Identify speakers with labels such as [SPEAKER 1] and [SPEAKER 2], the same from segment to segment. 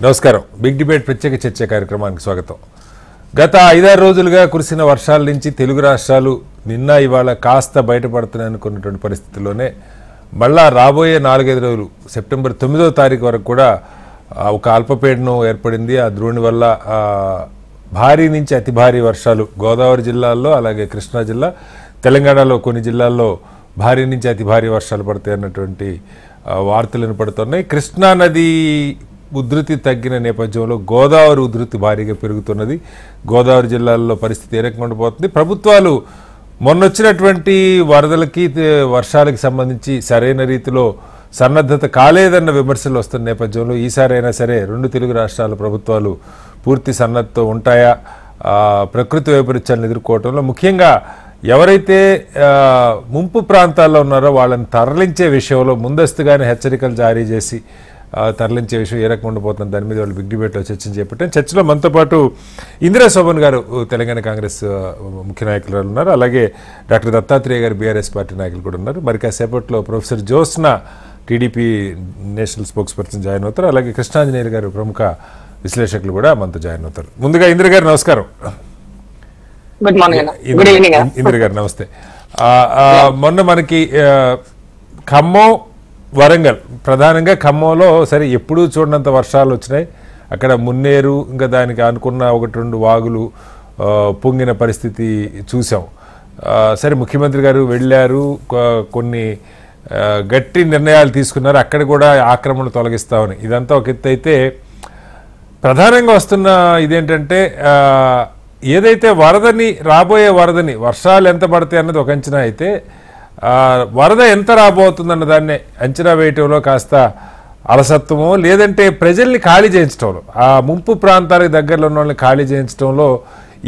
[SPEAKER 1] నమస్కారం. Big debate ప్రత్యేక చర్చ కార్యక్రమానికి స్వాగతం. గత 5-6 రోజులుగా కురిసిన వర్షాల నుంచి తెలుగు రాష్ట్రాలు నిన్న ఇవాళ కాస్త బయటపడుతున్నాయనుకున్నటువంటి పరిస్థితుల్లోనే మళ్ళా రాబోయే 4-5 రోజులు సెప్టెంబర్ 9వ తారీఖు వరకు కూడా ఒక అల్పపీడనం ఏర్పడింది. ఆ ద్రోణి వల్ల భారీ నుంచి అతి భారీ వర్షాలు గోదావరి జిల్లాల్లో, అలాగే కృష్ణా జిల్లా, తెలంగాణలో కొన్ని జిల్లాల్లో భారీ నుంచి అతి భారీ వర్షాలు పడతాయి అన్నటువంటి వార్తలు వినపడుతున్నాయి. కృష్ణా నది ఉధృతి తగ్గిన నేపథ్యంలో గోదావరి ఉధృతి భారీగా పెరుగుతున్నది. గోదావరి జిల్లాల్లో పరిస్థితి ఏ రకంగా ఉండిపోతుంది? ప్రభుత్వాలు మొన్నొచ్చినటువంటి వరదలకి వర్షాలకి సంబంధించి సరైన రీతిలో సన్నద్ధత కాలేదన్న విమర్శలు వస్తున్న నేపథ్యంలో ఈసారైనా సరే రెండు తెలుగు రాష్ట్రాల ప్రభుత్వాలు పూర్తి సన్నద్ధతో ఉంటాయా? ప్రకృతి వైపరీత్యాలను ఎదుర్కోవడంలో ముఖ్యంగా ఎవరైతే ముంపు ప్రాంతాల్లో ఉన్నారో వాళ్ళని తరలించే విషయంలో ముందస్తుగానే హెచ్చరికలు జారీ చేసి తరలించే విషయం ఏ రకంగా ఉండిపోతుంది దాని మీద వాళ్ళు బిగ్ డిబేట్లో చర్చించేపట్టాం. చర్చలో మనతో పాటు ఇందిరా శోభన్ గారు తెలంగాణ కాంగ్రెస్ ముఖ్య నాయకులు ఉన్నారు, అలాగే డాక్టర్ దత్తాత్రేయ గారు బీఆర్ఎస్ పార్టీ నాయకులు కూడా ఉన్నారు. మరి కాసేపట్లో professor Jyotsna TDP national spokes person join అవుతారు, అలాగే కృష్ణాంజనేయులు గారు ప్రముఖ విశ్లేషకులు కూడా మనతో జాయిన్ అవుతారు. ముందుగా ఇందిర గారు నమస్కారం. ఇందిర గారు నమస్తే. మొన్న మనకి ఖమ్మం, వరంగల్, ప్రధానంగా ఖమ్మంలో సరే ఎప్పుడూ చూడనంత వర్షాలు వచ్చినాయి. అక్కడ మున్నేరు ఇంకా దానికి అనుకున్న 1-2 వాగులు పొంగిన పరిస్థితి చూసాం. సరే ముఖ్యమంత్రి గారు వెళ్ళారు, కొన్ని గట్టి నిర్ణయాలు తీసుకున్నారు, అక్కడ కూడా ఆక్రమణ తొలగిస్తామని. ఇదంతా ఒక ఎత్తు అయితే ప్రధానంగా వస్తున్న ఇదేంటంటే ఏదైతే వరదని రాబోయే వరదని వర్షాలు ఎంత పడతాయి అన్నది ఒక అంచనా అయితే వరద ఎంత రాబోతుందన్న దాన్ని అంచనా వేయటంలో కాస్త అలసత్వమో లేదంటే ప్రజల్ని ఖాళీ చేయించడంలో, ఆ ముంపు ప్రాంతాలకు దగ్గరలో ఉన్న వాళ్ళని ఖాళీ చేయించడంలో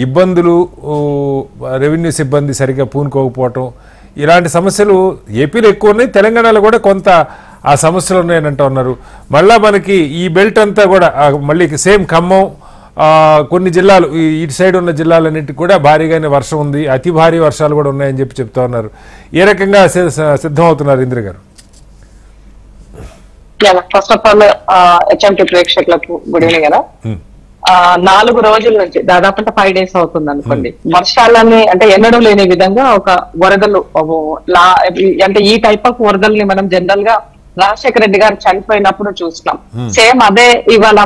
[SPEAKER 1] ఇబ్బందులు, రెవెన్యూ సిబ్బంది సరిగ్గా పూనుకోకపోవటం, ఇలాంటి సమస్యలు ఏపీలో ఎక్కువ ఉన్నాయి. తెలంగాణలో కూడా కొంత ఆ సమస్యలు ఉన్నాయని అంటూ ఉన్నారు. మళ్ళీ మనకి ఈ బెల్ట్ అంతా కూడా మళ్ళీ సేమ్ ఖమ్మం, కొన్ని జిల్లాలు ఇటు సైడ్ ఉన్న జిల్లాలన్నింటికి కూడా భారీగానే వర్షం ఉంది, అతి భారీ వర్షాలు కూడా ఉన్నాయని చెప్తా ఉన్నారు. ఏ రకంగా సిద్ధం అవుతున్నారు ఇందిర గారు?
[SPEAKER 2] ఫస్ట్ ఆఫ్ ఆల్ హెచ్ఎంటీ ప్రేక్షకులకు గుడ్ ఈవినింగ్ కదా. 4 రోజుల నుంచి దాదాపు 5 days అవుతుంది అనుకోండి. వర్షాలని అంటే ఎన్నడూ లేని విధంగా ఒక వరదలు, అంటే ఈ టైప్ ఆఫ్ వరదల్ని మనం జనరల్ గా రాజశేఖర రెడ్డి గారు చనిపోయినప్పుడు చూసినాం. సేమ్ అదే ఇవాళ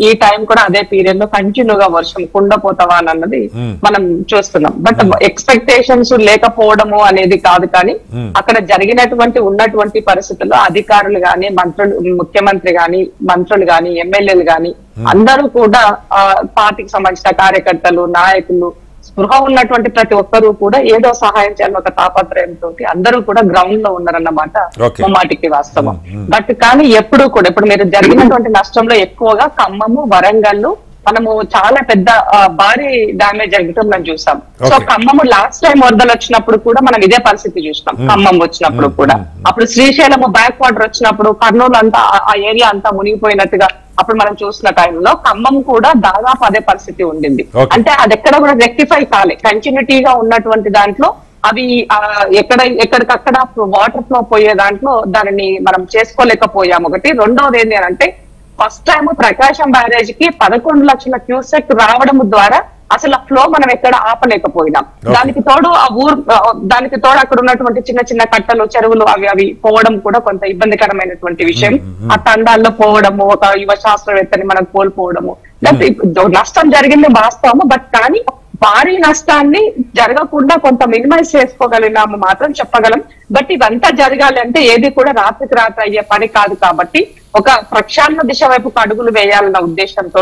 [SPEAKER 2] ఈ టైం కూడా అదే పీరియడ్ లో కంటిన్యూగా వర్షం కుండపోతావా అన్నది మనం చూస్తున్నాం. బట్ ఎక్స్పెక్టేషన్స్ లేకపోవడము అనేది కాదు, కానీ అక్కడ జరిగినటువంటి ఉన్నటువంటి పరిస్థితుల్లో అధికారులు గాని, మంత్రులు, ముఖ్యమంత్రి గాని, మంత్రులు గాని, ఎమ్మెల్యేలు గాని అందరూ కూడా పార్టీకి సంబంధించిన కార్యకర్తలు, నాయకులు, స్పృహ ఉన్నటువంటి ప్రతి ఒక్కరూ కూడా ఏదో సహాయం చేయాలని ఒక తాపత్రయంతో అందరూ కూడా గ్రౌండ్ లో ఉన్నారన్నమాట మాటికి వాస్తవం. బట్ కానీ ఎప్పుడు కూడా ఇప్పుడు మీరు జరిగినటువంటి నష్టంలో ఎక్కువగా ఖమ్మము, వరంగల్ మనము చాలా పెద్ద భారీ డ్యామేజ్ జరగటం మనం చూసాం. సో ఖమ్మము లాస్ట్ టైం వరదలు వచ్చినప్పుడు కూడా మనం ఇదే పరిస్థితి చూసినాం. ఖమ్మం వచ్చినప్పుడు కూడా, అప్పుడు శ్రీశైలము బ్యాక్ వాటర్ వచ్చినప్పుడు కర్నూలు అంతా ఆ ఏరియా అంతా మునిగిపోయినట్టుగా అప్పుడు మనం చూసిన టైంలో ఖమ్మం కూడా దాదాపు అదే పరిస్థితి ఉండింది. అంటే అది ఎక్కడ కూడా రెక్టిఫై కాలే, కంటిన్యూటీగా ఉన్నటువంటి దాంట్లో అవి ఎక్కడికక్కడ వాటర్ ఫ్లో పోయే దాంట్లో దానిని మనం చేసుకోలేకపోయాము. ఒకటి. రెండోది ఏంటి అంటే ఫస్ట్ టైం ప్రకాశం బ్యారేజ్ కి 11 లక్షల క్యూసెక్ రావడం ద్వారా అసలు ఆ ఫ్లో మనం ఎక్కడ ఆపలేకపోయినాం. దానికి తోడు దానికి తోడు అక్కడ ఉన్నటువంటి చిన్న చిన్న కట్టలు, చెరువులు అవి పోవడం కూడా కొంత ఇబ్బందికరమైనటువంటి విషయం. ఆ తండాల్లో పోవడము, ఒక యువ శాస్త్రవేత్తని మనం కోల్పోవడము, నష్టం జరిగింది వాస్తవము. బట్ కానీ భారీ నష్టాన్ని జరగకుండా కొంత మినిమైజ్ చేసుకోగలిగినాము మాత్రం చెప్పగలం. బట్ ఇదంతా జరగాలి అంటే ఏది కూడా రాత్రికి రాత్రి అయ్యే పని కాదు. కాబట్టి ఒక ప్రక్షాళన దిశ వైపు అడుగులు వేయాలన్న ఉద్దేశంతో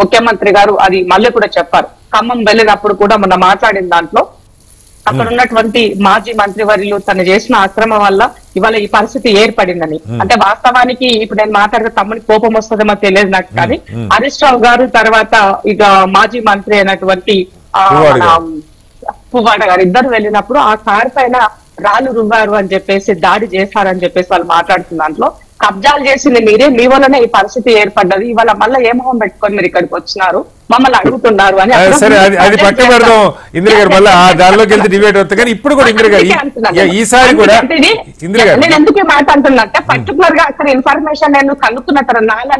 [SPEAKER 2] ముఖ్యమంత్రి గారు అది మళ్ళీ కూడా చెప్పారు. ఖమ్మం వెళ్ళినప్పుడు కూడా మొన్న మాట్లాడిన దాంట్లో అక్కడ ఉన్నటువంటి మాజీ మంత్రివర్యులు తను చేసిన అక్రమం వల్ల ఇవాళ ఈ పరిస్థితి ఏర్పడిందని. అంటే వాస్తవానికి ఇప్పుడు నేను మాట్లాడితే తమ్ముని కోపం వస్తుందేమో తెలియదు నాకు, కానీ హరీష్ రావు గారు తర్వాత ఇక మాజీ మంత్రి అయినటువంటి పువ్వాడ గారు ఇద్దరు వెళ్ళినప్పుడు ఆ కార్ పైన రాళ్ళు రువ్వారు అని చెప్పేసి, దాడి చేశారని చెప్పేసి వాళ్ళు మాట్లాడుతున్న దాంట్లో కబ్జాలు చేసింది మీరే, మీ వల్లనే ఈ పరిస్థితి ఏర్పడ్డది, ఇవాళ మళ్ళీ ఏ మొహం పెట్టుకొని మీరు ఇక్కడికి వచ్చినారు, మమ్మల్ని అడుగుతున్నారు అని.
[SPEAKER 1] సరే, అది పక్క పెడదాం ఇందిర గారు, మళ్ళీ దానిలోకి వెళ్తే డిబేట్ అవుతుంది. కానీ ఇప్పుడు కూడా ఇందిర గారు ఈసారి కూడా ఇందిర గారు
[SPEAKER 2] నేను ఎందుకు ఈ మాట అంటున్నట్టే, పర్టికులర్ గా అక్కడ ఇన్ఫర్మేషన్ నేను కనుక్కున్న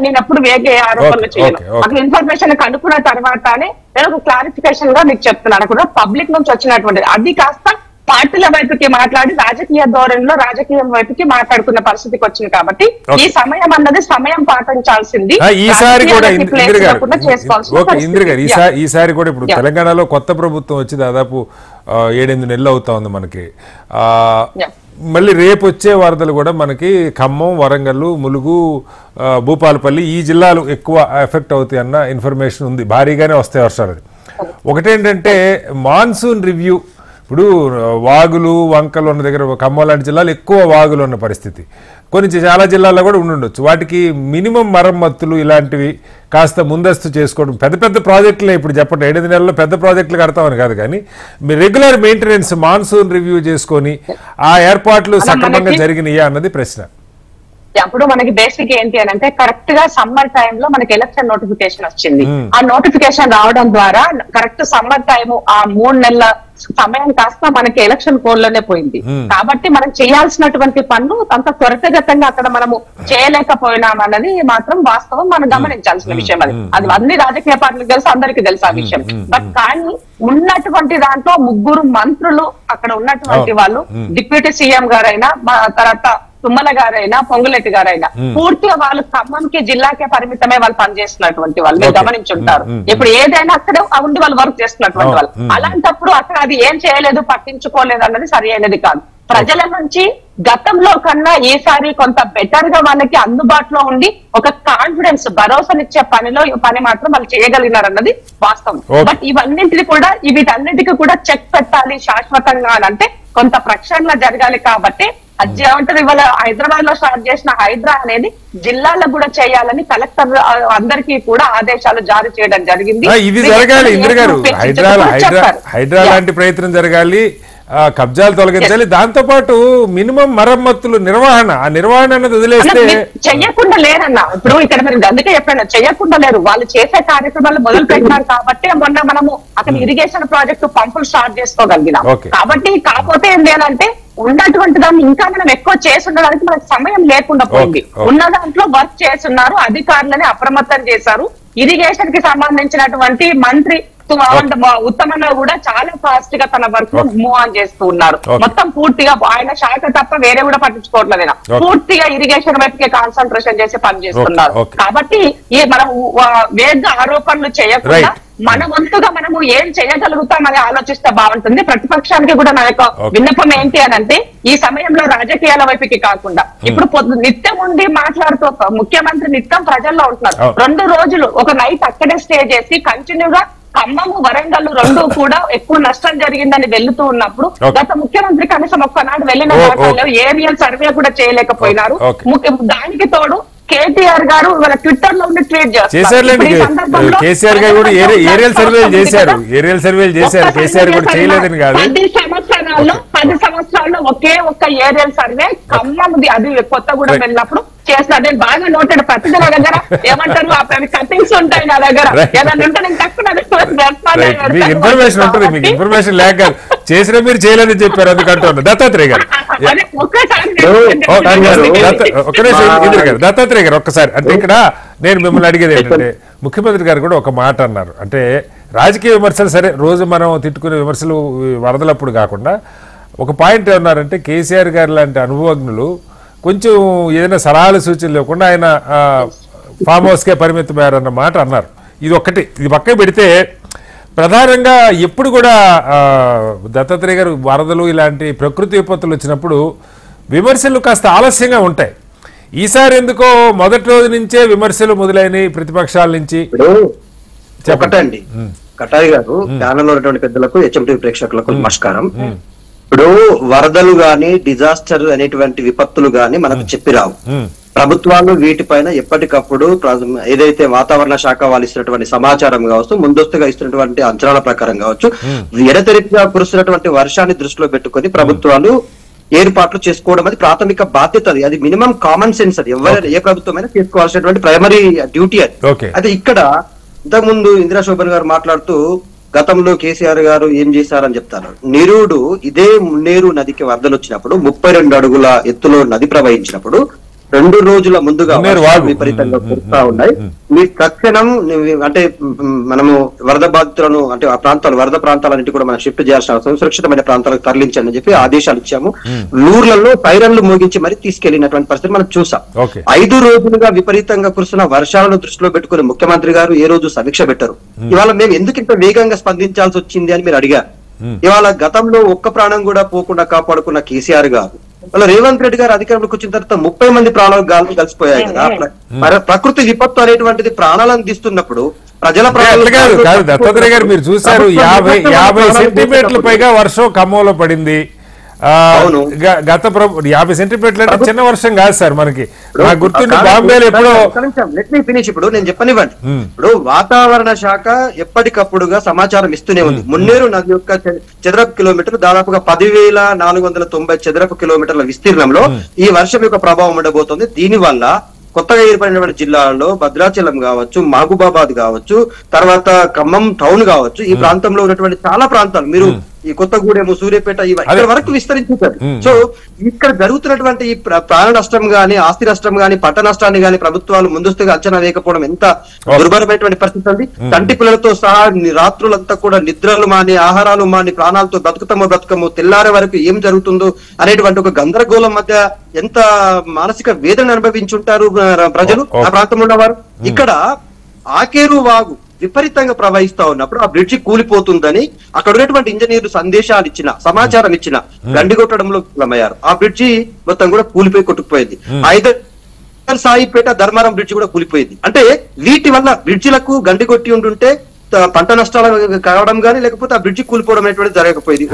[SPEAKER 2] నేను ఎప్పుడు వేగే ఆరోపణలు చేయను. అక్కడ ఇన్ఫర్మేషన్ కనుక్కున్న తర్వాతనే నేను ఒక క్లారిఫికేషన్ గా మీకు చెప్తున్నాను. కూడా పబ్లిక్ నుంచి వచ్చినటువంటిది, అది కాస్త పార్టీల వైపుకి మాట్లాడి రాజకీయ ధోరణిలో రాజకీయం వైపుకి మాట్లాడుకున్న పరిస్థితికి వచ్చింది. కాబట్టి ఈ సమయం అన్నది సమయం పాటించాల్సింది.
[SPEAKER 1] ఈసారి కూడా ఇందిర గారు ఈసారి కూడా ఇప్పుడు తెలంగాణలో కొత్త ప్రభుత్వం వచ్చి దాదాపు 7-8 నెలలు అవుతా ఉంది మనకి. మళ్ళీ రేపు వచ్చే వరదలు కూడా మనకి ఖమ్మం, వరంగల్, ములుగు, భూపాలపల్లి ఈ జిల్లాలు ఎక్కువ ఎఫెక్ట్ అవుతాయి అన్న ఇన్ఫర్మేషన్ ఉంది. భారీగానే వస్తాయి వర్షాలు. ఒకటేంటంటే మాన్సూన్ రివ్యూ, ఇప్పుడు వాగులు వంకలు ఉన్న దగ్గర ఖమ్మం లాంటి జిల్లాలు ఎక్కువ వాగులు ఉన్న పరిస్థితి, కొన్ని చాలా జిల్లాల్లో కూడా ఉండుండొచ్చు. వాటికి మినిమం మరమ్మతులు ఇలాంటివి కాస్త ముందస్తు చేసుకోవడం, పెద్ద పెద్ద ప్రాజెక్టులే ఇప్పుడు చెప్పండి 7 నెలల్లో పెద్ద ప్రాజెక్టులు కడతామని కాదు, కానీ మీరు రెగ్యులర్ మెయింటెనెన్స్ మాన్సూన్ రివ్యూ చేసుకొని ఆ ఏర్పాట్లు సక్రమంగా జరిగినాయా అన్నది ప్రశ్న.
[SPEAKER 2] అప్పుడు మనకి బేసిక్ ఏంటి అని అంటే, కరెక్ట్ గా సమ్మర్ టైమ్ లో మనకి ఎలక్షన్ నోటిఫికేషన్ వచ్చింది. ఆ నోటిఫికేషన్ రావడం ద్వారా కరెక్ట్ సమ్మర్ టైం ఆ 3 నెలల సమయం కాస్త మనకి ఎలక్షన్ కోడ్ లోనే పోయింది. కాబట్టి మనం చేయాల్సినటువంటి పనులు అంత త్వరితగతంగా అక్కడ మనము చేయలేకపోయినామన్నది మాత్రం వాస్తవం, మనం గమనించాల్సిన విషయం. అది అన్ని రాజకీయ పార్టీలకు తెలుసు, అందరికీ తెలుసు ఆ విషయం. బట్ కానీ ఉన్నటువంటి దాంట్లో 3 మంత్రులు అక్కడ ఉన్నటువంటి వాళ్ళు, డిప్యూటీ సీఎం గారైనా, తర్వాత తుమ్మల గారైనా, పొంగులేటి గారైనా, పూర్తిగా వాళ్ళు ఖమ్మంకి జిల్లాకే పరిమితమే వాళ్ళు పనిచేస్తున్నటువంటి వాళ్ళు, మీరు గమనించుంటారు. ఇప్పుడు ఏదైనా అక్కడే ఉండి వాళ్ళు వర్క్ చేస్తున్నటువంటి వాళ్ళు. అలాంటప్పుడు అక్కడ అది ఏం చేయలేదు, పట్టించుకోలేదు అన్నది సరి అయినది కాదు. ప్రజల నుంచి గతంలో కన్నా ఈసారి కొంత బెటర్ గా వాళ్ళకి అందుబాటులో ఉండి ఒక కాన్ఫిడెన్స్, భరోసానిచ్చే పని మాత్రం వాళ్ళు చేయగలిగినారు అన్నది వాస్తవం. బట్ వీటన్నిటికీ కూడా చెక్ పెట్టాలి శాశ్వతంగా అని అంటే కొంత ప్రక్షాళన జరగాలి. కాబట్టి అది ఏమంటారు, ఇవాళ హైదరాబాద్ లో స్టార్ట్ చేసిన హైడ్రా అనేది జిల్లాలకు కూడా చేయాలని కలెక్టర్ అందరికీ కూడా ఆదేశాలు జారీ చేయడం జరిగింది.
[SPEAKER 1] ఇది జరగాలి ఇందిర గారు, హైడ్రా లాంటి ప్రయత్నం జరగాలి, కబ్జాలు తొలగించాలి, దాంతో పాటు మినిమం మరమ్మతులు, నిర్వహణ, ఆ నిర్వహణ అనేది వదిలేస్తే
[SPEAKER 2] చెయ్యకుండా లేరన్న. ఇప్పుడు ఇక్కడ మీరు అందుకే చెప్పాను, చెయ్యకుండా లేరు. వాళ్ళు చేసే కార్యక్రమాలు మొదలు పెట్టినారు కాబట్టి మొన్న మనము అక్కడ ఇరిగేషన్ ప్రాజెక్టు పంపులు స్టార్ట్ చేసుకోగలిగినాం. కాబట్టి కాకపోతే ఏంటంటే ఉన్నటువంటి దాన్ని ఇంకా మనం ఎక్కువ చేస్తుండడానికి మనకు సమయం లేకుండా పోయింది. ఉన్న దాంట్లో వర్క్ చేస్తున్నారు, అధికారులని అప్రమత్తం చేశారు. ఇరిగేషన్ కి సంబంధించినటువంటి మంత్రి ఉత్తమంగా కూడా చాలా ఫాస్ట్ గా తన వర్క్ మూవ్ ఆన్ చేస్తూ ఉన్నారు. మొత్తం పూర్తిగా ఆయన శాఖ తప్ప వేరే కూడా పట్టించుకోవట్లేదు. పూర్తిగా ఇరిగేషన్ వైపుకే కాన్సన్ట్రేషన్ చేసి పనిచేస్తున్నారు. కాబట్టి మనం వేగ ఆరోపణలు చేయకుండా మన వంతుగా మనము ఏం చేయగలుగుతామని ఆలోచిస్తే బాగుంటుంది. ప్రతిపక్షానికి కూడా నా యొక్క విన్నపం ఏంటి అని అంటే, ఈ సమయంలో రాజకీయాల వైపుకి కాకుండా ఇప్పుడు నిత్యం ఉండి మాట్లాడుతూ ముఖ్యమంత్రి నిత్యం ప్రజల్లో ఉంటున్నారు. 2 రోజులు ఒక నైట్ అక్కడే స్టే చేసి కంటిన్యూగా ఖమ్మము, వరంగల్ 2 కూడా ఎక్కువ నష్టం జరిగిందని వెళ్తూ ఉన్నప్పుడు గత ముఖ్యమంత్రి కనీసం ఒక్కనాడు వెళ్ళిన ఏరియల్ సర్వే కూడా చేయలేకపోయినారు. దానికి తోడు కేటీఆర్ గారు వాళ్ళ ట్విట్టర్ లో ఉండి ట్వీట్
[SPEAKER 1] చేశారు. కేసీఆర్ గారు కూడా ఏరియల్ సర్వేలు చేశారు, కేసీఆర్ కూడా చేయలేదని కాదు.
[SPEAKER 2] 10 సంవత్సరాల్లో ఒకే ఒక్క ఏరియల్ సర్వే ఖమ్మంది, అది కొత్తగూడెం వెళ్ళినప్పుడు చేస్తున్నారు. నేను బాగా నోటెడ్, ప్రతి నా దగ్గర ఏమంటారు అవి కటింగ్స్ ఉంటాయి నా దగ్గర, ఏదైనా ఉంటే నేను తక్కువ
[SPEAKER 1] ఇన్ఫర్మేషన్ ఉంటుంది. మీకు ఇన్ఫర్మేషన్ లేక చేసిన మీరు చేయలేదని చెప్పారు, అందుకంటే దత్తాత్రేయ గారు దత్తాత్రేయ గారు ఒక్కసారి అంటే ఇక్కడ నేను మిమ్మల్ని అడిగేది ఏంటంటే, ముఖ్యమంత్రి గారు కూడా ఒక మాట అన్నారు, అంటే రాజకీయ విమర్శలు సరే రోజు మనం తిట్టుకునే విమర్శలు వరదలప్పుడు కాకుండా ఒక పాయింట్ ఏమన్నారంటే, కేసీఆర్ గారు లాంటి అనుభవజ్ఞులు కొంచెం ఏదైనా సలహాలు సూచనలు లేకుండా ఆయన ఫామ్ హౌస్కే పరిమితమయ్యారన్న మాట అన్నారు. ఇది ఒక్కటి, ఇది పక్కన పెడితే ప్రధానంగా ఎప్పుడు కూడా దత్తాత్రేయ గారు వరదలు ఇలాంటి ప్రకృతి విపత్తులు వచ్చినప్పుడు విమర్శలు కాస్త ఆలస్యంగా ఉంటాయి. ఈసారి ఎందుకో మొదటి రోజు నుంచే విమర్శలు మొదలైనవి ప్రతిపక్షాల నుంచి.
[SPEAKER 3] చెప్పండి కటారి గారు, ధ్యానంలో ఉన్నటువంటి పెద్దలకు, హెచ్ఎంటీ ప్రేక్షకులకు నమస్కారం. ఇప్పుడు వరదలు గాని, డిజాస్టర్ అనేటువంటి విపత్తులు గాని మనకు చెప్పి రావు. ప్రభుత్వాలు వీటిపైన ఎప్పటికప్పుడు ఏదైతే వాతావరణ శాఖ వాళ్ళు ఇస్తున్నటువంటి సమాచారం కావచ్చు, ముందస్తుగా ఇస్తున్నటువంటి అంచనాల ప్రకారం కావచ్చు, ఎడతెరిపిగా కురుస్తున్నటువంటి వర్షాన్ని దృష్టిలో పెట్టుకుని ప్రభుత్వాలు ఏర్పాట్లు చేసుకోవడం అది ప్రాథమిక బాధ్యత, అది మినిమం కామన్ సెన్స్, అది ఎవరైనా ఏ ప్రభుత్వమైనా చేసుకోవాల్సినటువంటి ప్రైమరీ డ్యూటీ అది. అయితే ఇక్కడ ఇంతకుముందు ఇందిరా శోభన్ గారు మాట్లాడుతూ గతంలో కేసీఆర్ గారు ఏం చేశారని చెప్తారు. నిరుడు ఇదే మున్నేరు నదికి వరదలు వచ్చినప్పుడు 32 అడుగుల ఎత్తులో నది ప్రవహించినప్పుడు 2 రోజుల ముందుగా విపరీతంగా కురుస్తా ఉన్నాయి. మీ తక్షణం అంటే మనము వరద బాధితులను అంటే ఆ ప్రాంతాలు వరద ప్రాంతాలన్నిటి కూడా మనం షిఫ్ట్ చేయాల్సిన అవసరం, సురక్షితమైన ప్రాంతాలకు తరలించండి అని చెప్పి ఆదేశాలు ఇచ్చాము. ఊర్లలో సైరన్లు మోగించి మరి తీసుకెళ్లినటువంటి పరిస్థితి మనం చూసాం. 5 రోజులుగా విపరీతంగా కురుస్తున్న వర్షాలను దృష్టిలో పెట్టుకుని ముఖ్యమంత్రి గారు ఏ రోజు సమీక్ష పెట్టారు. ఇవాళ మేము ఎందుకు ఇంత వేగంగా స్పందించాల్సి వచ్చింది అని మీరు అడిగారు. ఇవాళ గతంలో ఒక్క ప్రాణం కూడా పోకుండా కాపాడుకున్న కేసీఆర్ గారు వాళ్ళ రేవంత్ రెడ్డి గారు అధికారంలోకి వచ్చిన తర్వాత 30 మంది ప్రాణాలు గాలి కలిసిపోయాయి కదా. ప్రకృతి విపత్తు అనేటువంటిది ప్రాణాలను తీస్తున్నప్పుడు ప్రజల
[SPEAKER 1] ప్రాణాలు దత్తాత్రేయ గారు మీరు చూశారు 50 సెంటీమీటర్ల పైగా వర్షం ఖమ్మంలో పడింది. గత 50 సెంటీమీటర్లు అంటే చిన్న వర్షం కాదు సార్. మనకి నాకు గుర్తుండి బాంబేలో ఎప్పుడో
[SPEAKER 3] ఫినిష్. ఇప్పుడు నేను చెప్పనివ్వండి, ఇప్పుడు వాతావరణ శాఖ ఎప్పటికప్పుడుగా సమాచారం ఇస్తూనే ఉంది. మున్నేరు నది యొక్క చదరపు కిలోమీటర్లు దాదాపుగా 10,490 చదరపు కిలోమీటర్ల విస్తీర్ణంలో ఈ వర్షం యొక్క ప్రభావం ఉండబోతోంది. దీని వల్ల కొత్తగా ఏర్పడినటువంటి జిల్లాల్లో భద్రాచలం కావచ్చు, మహబూబాబాద్ కావచ్చు, తర్వాత ఖమ్మం టౌన్ కావచ్చు, ఈ ప్రాంతంలో ఉన్నటువంటి చాలా ప్రాంతాలు మీరు ఈ కొత్తగూడెము, సూర్యాపేట ఇక్కడ వరకు విస్తరించారు. సో ఇక్కడ జరుగుతున్నటువంటి ఈ ప్రాణ నష్టం గాని, ఆస్తి నష్టం గాని, పంట నష్టాన్ని గాని ప్రభుత్వాలు ముందస్తుగా అంచనా వేయకపోవడం ఎంత దుర్భరమైనటువంటి పరిస్థితి ఉంది. చంటి పిల్లలతో సహా రాత్రులంతా కూడా నిద్రలు మాని, ఆహారాలు మాని, ప్రాణాలతో బ్రతుకము తెల్లారే వరకు ఏం జరుగుతుందో అనేటువంటి ఒక గందరగోళం మధ్య ఎంత మానసిక వేదన అనుభవించుంటారు ప్రజలు ఆ ప్రాంతంలో ఉన్నవారు. ఇక్కడ ఆకేరు వాగు విపరీతంగా ప్రవహిస్తా ఉన్నప్పుడు ఆ బ్రిడ్జి కూలిపోతుందని అక్కడ ఉన్నటువంటి ఇంజనీర్లు సందేశాలు ఇచ్చిన, సమాచారం ఇచ్చిన గండిగొట్టడంలో విఫలమయ్యారు. ఆ బ్రిడ్జి మొత్తం కూడా కూలిపోయి కొట్టుకుపోయింది. సాయిపేట ధర్మారం బ్రిడ్జి కూడా కూలిపోయింది. అంటే వీటి వల్ల బ్రిడ్జిలకు గండిగొట్టి ఉంటుంటే పంట నష్టాలు కావడం గానీ లేకపోతే ఆ బ్రిడ్జి కూలిపోవడం అనేటువంటి జరగకపోయింది.